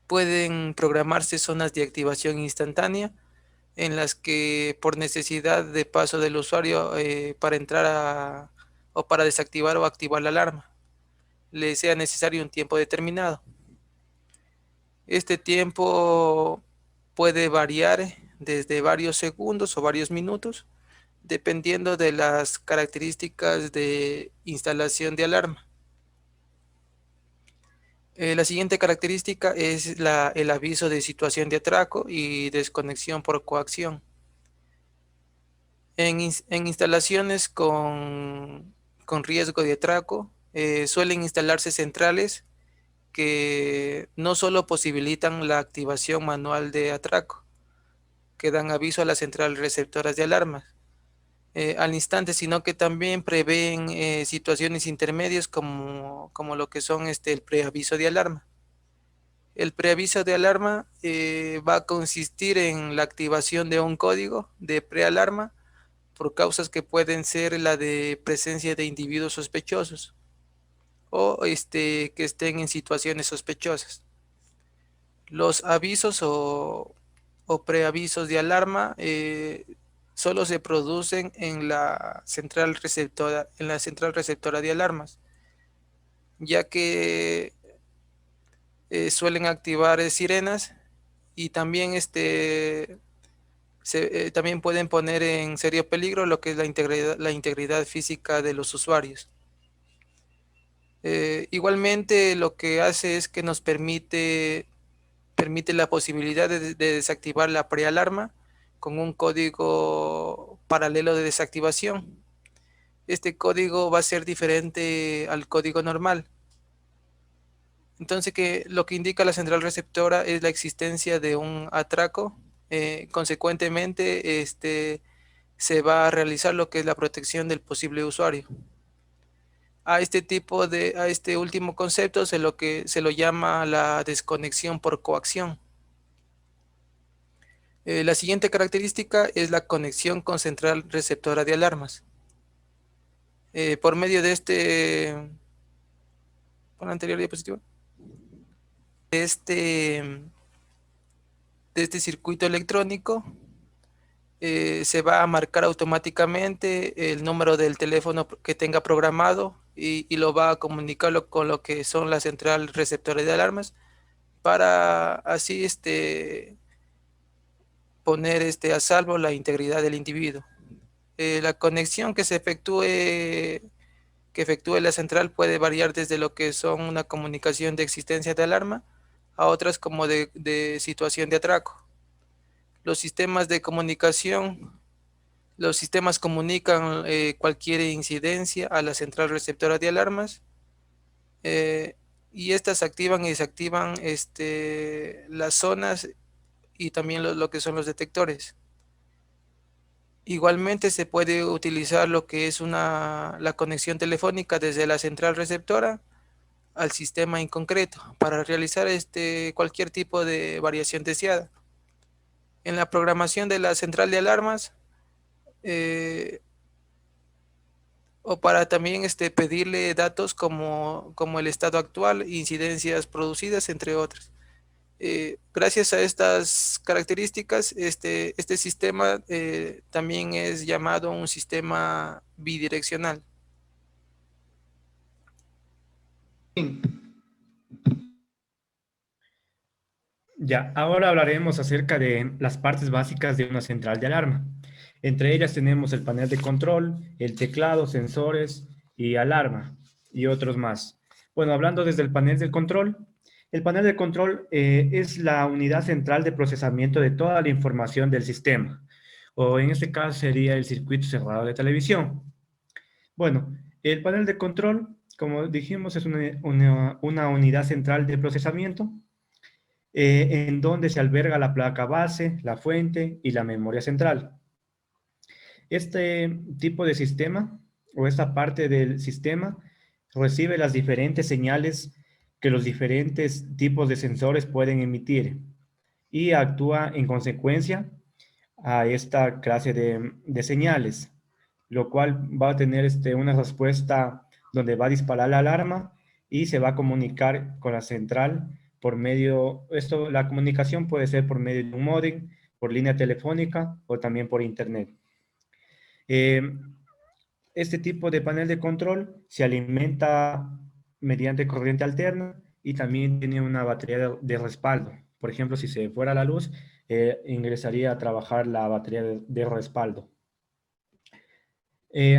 B: Pueden programarse zonas de activación instantánea en las que por necesidad de paso del usuario para entrar o para desactivar o activar la alarma, le sea necesario un tiempo determinado. Este tiempo puede variar desde varios segundos o varios minutos, dependiendo de las características de instalación de alarma. La siguiente característica es el aviso de situación de atraco y desconexión por coacción. En instalaciones con riesgo de atraco, suelen instalarse centrales que no solo posibilitan la activación manual de atraco, que dan aviso a las centrales receptoras de alarmas al instante, sino que también prevén situaciones intermedias como lo que son el preaviso de alarma. El preaviso de alarma va a consistir en la activación de un código de prealarma por causas que pueden ser la de presencia de individuos sospechosos o que estén en situaciones sospechosas. Los avisos o preavisos de alarma solo se producen en la central receptora de alarmas, ya que suelen activar sirenas y también también pueden poner en serio peligro lo que es la integridad física de los usuarios. Igualmente lo que hace es que nos permite la posibilidad de desactivar la prealarma con un código paralelo de desactivación. Este código va a ser diferente al código normal. Entonces, lo que indica la central receptora es la existencia de un atraco. Consecuentemente, se va a realizar lo que es la protección del posible usuario. A este último concepto se lo llama la desconexión por coacción. La siguiente característica es la conexión con central receptora de alarmas. Por medio de por la anterior diapositiva, de este circuito electrónico, se va a marcar automáticamente el número del teléfono que tenga programado y lo va a comunicarlo con lo que son la central receptora de alarmas para así poner a salvo la integridad del individuo. La conexión que efectúe la central puede variar desde lo que son una comunicación de existencia de alarma a otras como de situación de atraco. Los sistemas de comunicación, los sistemas comunican cualquier incidencia a la central receptora de alarmas y estas activan y desactivan las zonas y también lo que son los detectores. Igualmente se puede utilizar lo que es la conexión telefónica desde la central receptora al sistema en concreto para realizar cualquier tipo de variación deseada. En la programación de la central de alarmas o para también pedirle datos como el estado actual, incidencias producidas, entre otras. Gracias a estas características, este sistema también es llamado un sistema bidireccional.
C: Ya, ahora hablaremos acerca de las partes básicas de una central de alarma. Entre ellas tenemos el panel de control, el teclado, sensores y alarma y otros más. Bueno, hablando desde el panel de control es la unidad central de procesamiento de toda la información del sistema, o en este caso sería el circuito cerrado de televisión. Bueno, el panel de control, como dijimos, es una unidad central de procesamiento en donde se alberga la placa base, la fuente y la memoria central. Este tipo de sistema o esta parte del sistema recibe las diferentes señales que los diferentes tipos de sensores pueden emitir y actúa en consecuencia a esta clase de señales, lo cual va a tener una respuesta donde va a disparar la alarma y se va a comunicar con la central por medio, la comunicación puede ser por medio de un módem, por línea telefónica o también por internet. Eh, este tipo de panel de control se alimenta mediante corriente alterna y también tiene una batería de respaldo. Por ejemplo, si se fuera la luz, ingresaría a trabajar la batería de respaldo.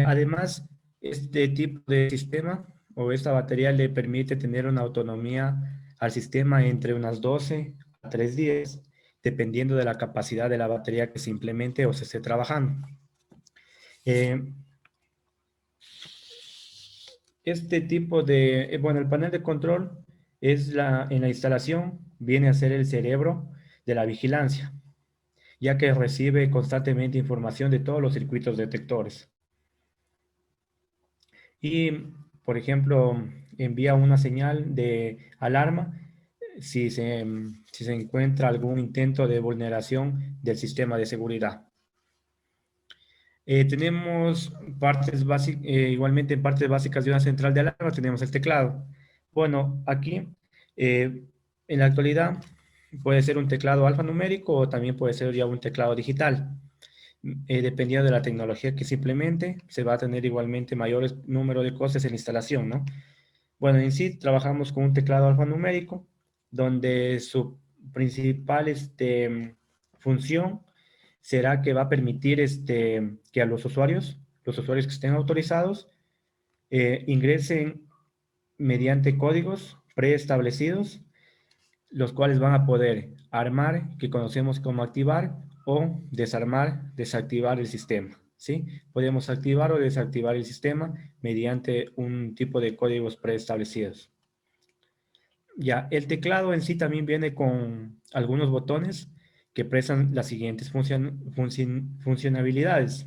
C: Además, este tipo de sistema o esta batería le permite tener una autonomía al sistema entre unas 12 a 3 días, dependiendo de la capacidad de la batería que se implemente o se esté trabajando. Este tipo de, bueno, el panel de control en la instalación viene a ser el cerebro de la vigilancia, ya que recibe constantemente información de todos los circuitos detectores. Y, por ejemplo, envía una señal de alarma si se encuentra algún intento de vulneración del sistema de seguridad. Tenemos igualmente en partes básicas de una central de alarma tenemos el teclado. Bueno, aquí en la actualidad puede ser un teclado alfanumérico o también puede ser ya un teclado digital. Dependiendo de la tecnología que se implemente, se va a tener igualmente mayores número de cosas en la instalación, ¿no? Bueno, en sí trabajamos con un teclado alfanumérico, donde su principal función será que va a permitir que a los usuarios que estén autorizados, ingresen mediante códigos preestablecidos, los cuales van a poder armar, que conocemos como activar, o desarmar, desactivar el sistema, ¿sí? Podemos activar o desactivar el sistema mediante un tipo de códigos preestablecidos. Ya, el teclado en sí también viene con algunos botones que prestan las siguientes funcionalidades.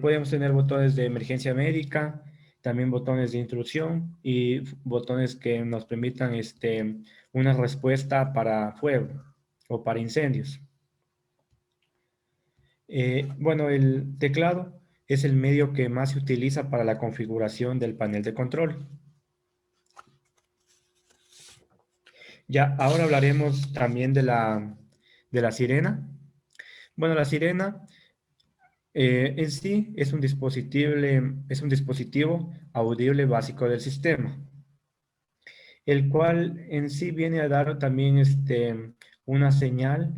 C: Podemos tener botones de emergencia médica, también botones de instrucción y botones que nos permitan una respuesta para fuego o para incendios. Bueno, el teclado es el medio que más se utiliza para la configuración del panel de control. Ya, ahora hablaremos también de la sirena. Bueno, la sirena en sí es un dispositivo audible básico del sistema, el cual en sí viene a dar también una señal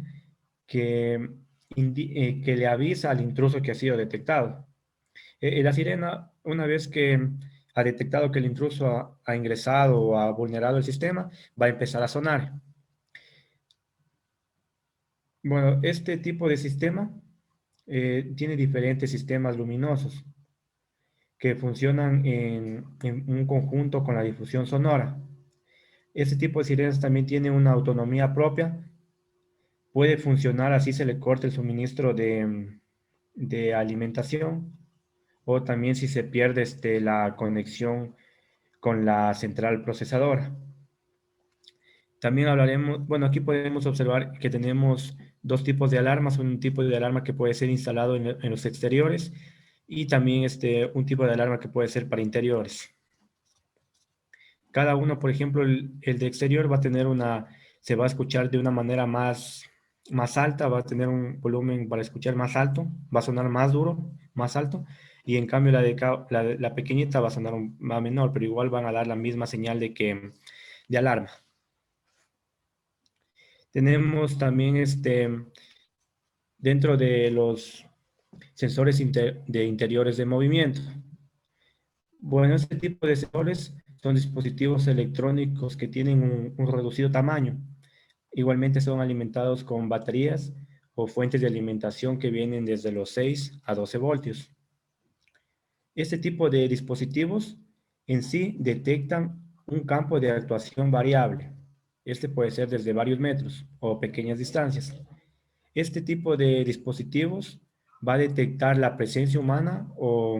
C: que, que le avisa al intruso que ha sido detectado. La sirena, una vez que ha detectado que el intruso ha ingresado o ha vulnerado el sistema, va a empezar a sonar. Bueno, este tipo de sistema tiene diferentes sistemas luminosos que funcionan en un conjunto con la difusión sonora. Este tipo de sirenas también tiene una autonomía propia. Puede funcionar así se le corte el suministro de alimentación o también si se pierde la conexión con la central procesadora. También hablaremos, bueno, aquí podemos observar que tenemos dos tipos de alarmas, un tipo de alarma que puede ser instalado en los exteriores y también un tipo de alarma que puede ser para interiores. Cada uno, por ejemplo, el de exterior va a tener se va a escuchar de una manera más alta, va a tener un volumen para escuchar más alto, va a sonar más duro, más alto, y en cambio la pequeñita va a sonar más menor, pero igual van a dar la misma señal de alarma. Tenemos también dentro de los sensores de interiores de movimiento. Bueno, este tipo de sensores son dispositivos electrónicos que tienen un reducido tamaño. Igualmente son alimentados con baterías o fuentes de alimentación que vienen desde los 6 a 12 voltios. Este tipo de dispositivos en sí detectan un campo de actuación variable. Este puede ser desde varios metros o pequeñas distancias. Este tipo de dispositivos va a detectar la presencia humana o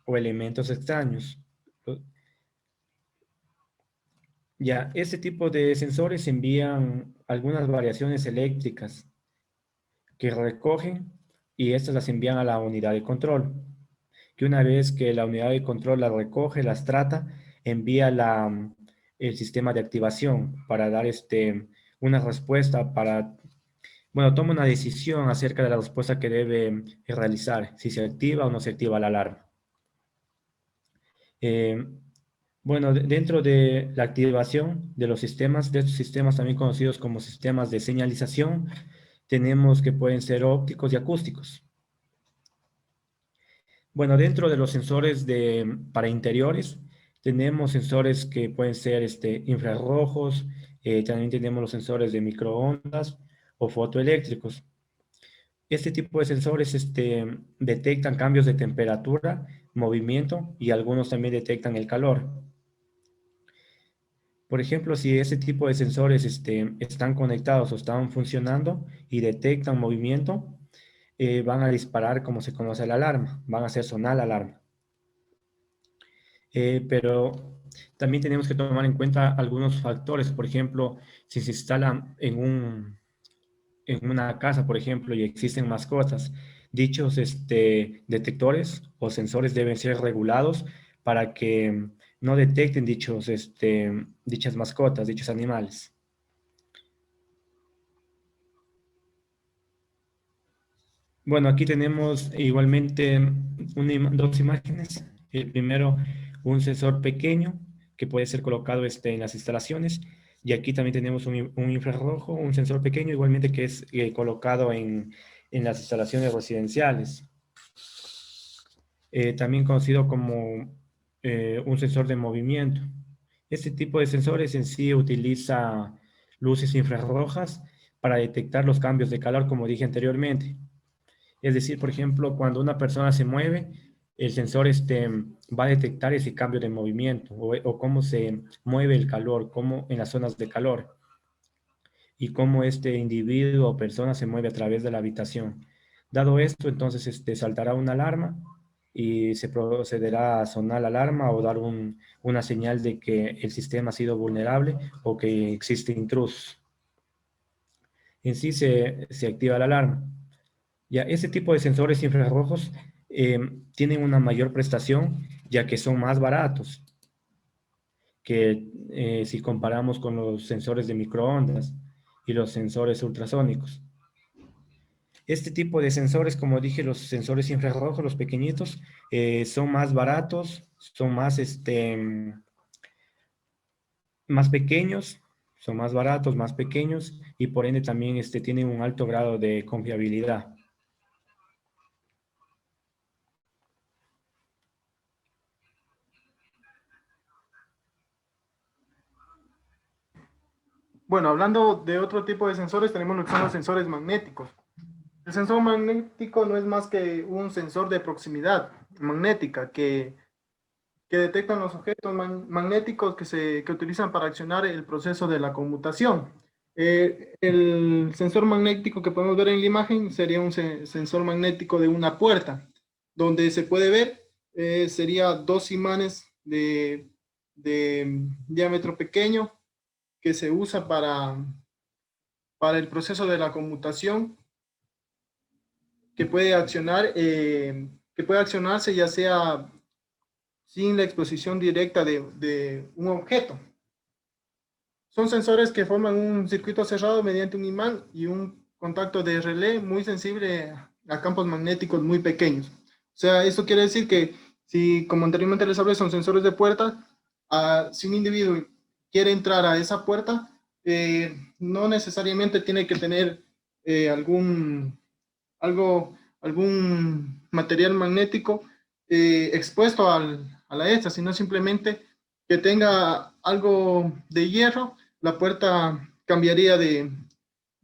C: elementos extraños. Ya, este tipo de sensores envían algunas variaciones eléctricas que recogen y estas las envían a la unidad de control, que una vez que la unidad de control las recoge, las trata, envía el sistema de activación para dar una respuesta para, bueno, toma una decisión acerca de la respuesta que debe realizar, si se activa o no se activa la alarma. Eh, bueno, dentro de la activación de los sistemas, de estos sistemas también conocidos como sistemas de señalización, tenemos que pueden ser ópticos y acústicos. Bueno, dentro de los sensores para interiores, tenemos sensores que pueden ser infrarrojos, también tenemos los sensores de microondas o fotoeléctricos. Este tipo de sensores detectan cambios de temperatura, movimiento y algunos también detectan el calor. Por ejemplo, si ese tipo de sensores están conectados o están funcionando y detectan movimiento, van a disparar como se conoce la alarma, van a hacer sonar la alarma. Pero también tenemos que tomar en cuenta algunos factores. Por ejemplo, si se instala en una casa, por ejemplo, y existen mascotas, dichos detectores o sensores deben ser regulados para que no detecten dichas mascotas, dichos animales. Bueno, aquí tenemos igualmente dos imágenes. El primero, un sensor pequeño que puede ser colocado en las instalaciones. Y aquí también tenemos un infrarrojo, un sensor pequeño igualmente que es colocado en las instalaciones residenciales. También conocido como un sensor de movimiento. Este tipo de sensores en sí utiliza luces infrarrojas para detectar los cambios de calor, como dije anteriormente. Es decir, por ejemplo, cuando una persona se mueve, el sensor va a detectar ese cambio de movimiento o cómo se mueve el calor, cómo en las zonas de calor y cómo este individuo o persona se mueve a través de la habitación. Dado esto, entonces saltará una alarma y se procederá a sonar la alarma o dar una señal de que el sistema ha sido vulnerable o que existe intrusos. En sí se activa la alarma. Ya, ese tipo de sensores infrarrojos tienen una mayor prestación ya que son más baratos que si comparamos con los sensores de microondas y los sensores ultrasónicos. Este tipo de sensores, como dije, los sensores infrarrojos, los pequeñitos, son más baratos, son más pequeños, son más baratos, más pequeños y por ende también tienen un alto grado de confiabilidad.
A: Bueno, hablando de otro tipo de sensores, tenemos lo que son los sensores magnéticos. El sensor magnético no es más que un sensor de proximidad magnética que detectan los objetos magnéticos que utilizan para accionar el proceso de la conmutación. El sensor magnético que podemos ver en la imagen sería un sensor magnético de una puerta, donde se puede ver, sería dos imanes de diámetro pequeño que se usa para el proceso de la conmutación que puede que puede accionarse ya sea sin la exposición directa de un objeto. Son sensores que forman un circuito cerrado mediante un imán y un contacto de relé muy sensible a campos magnéticos muy pequeños. O sea, eso quiere decir que si, como anteriormente les hablé, son sensores de puerta, si un individuo quiere entrar a esa puerta, no necesariamente tiene que tener algún material magnético expuesto a la esta, sino simplemente que tenga algo de hierro, la puerta cambiaría de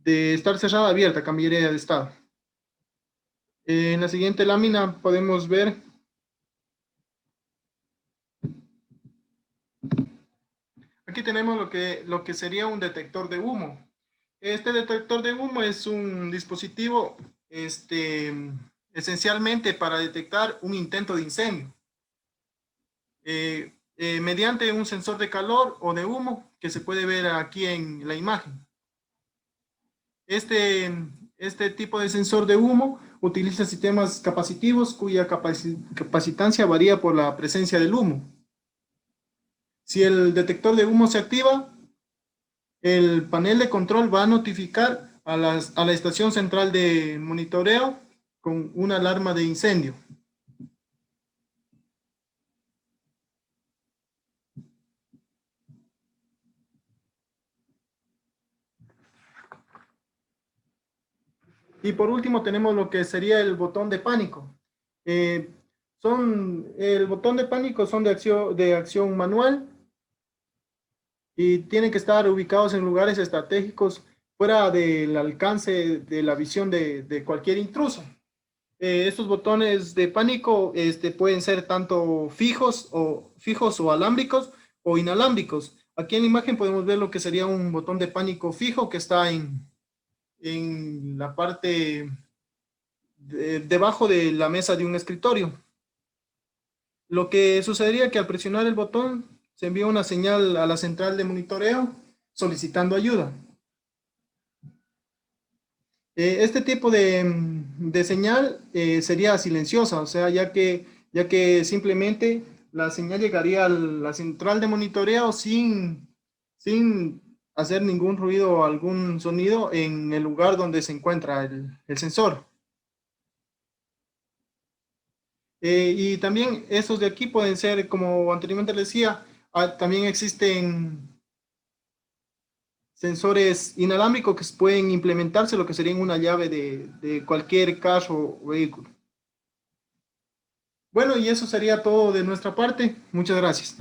A: estar cerrada a abierta, cambiaría de estado. En la siguiente lámina podemos ver, aquí tenemos lo que sería un detector de humo. Este detector de humo es un dispositivo esencialmente para detectar un intento de incendio. mediante un sensor de calor o de humo que se puede ver aquí en la imagen. Este tipo de sensor de humo utiliza sistemas capacitivos cuya capacitancia varía por la presencia del humo. Si el detector de humo se activa, el panel de control va a notificar a la estación central de monitoreo con una alarma de incendio. Y por último tenemos lo que sería el botón de pánico. El botón de pánico son de acción manual y tienen que estar ubicados en lugares estratégicos fuera del alcance de la visión de cualquier intruso. Estos botones de pánico pueden ser tanto fijos o alámbricos o inalámbricos. Aquí en la imagen podemos ver lo que sería un botón de pánico fijo que está en la parte debajo de la mesa de un escritorio. Lo que sucedería que al presionar el botón se envía una señal a la central de monitoreo solicitando ayuda. Este tipo de señal sería silenciosa, o sea, ya que simplemente la señal llegaría a la central de monitoreo sin hacer ningún ruido o algún sonido en el lugar donde se encuentra el sensor. Y también estos de aquí pueden ser, como anteriormente les decía, también existen sensores inalámbricos que pueden implementarse lo que sería en una llave de cualquier carro o vehículo. Bueno, y eso sería todo de nuestra parte. Muchas gracias.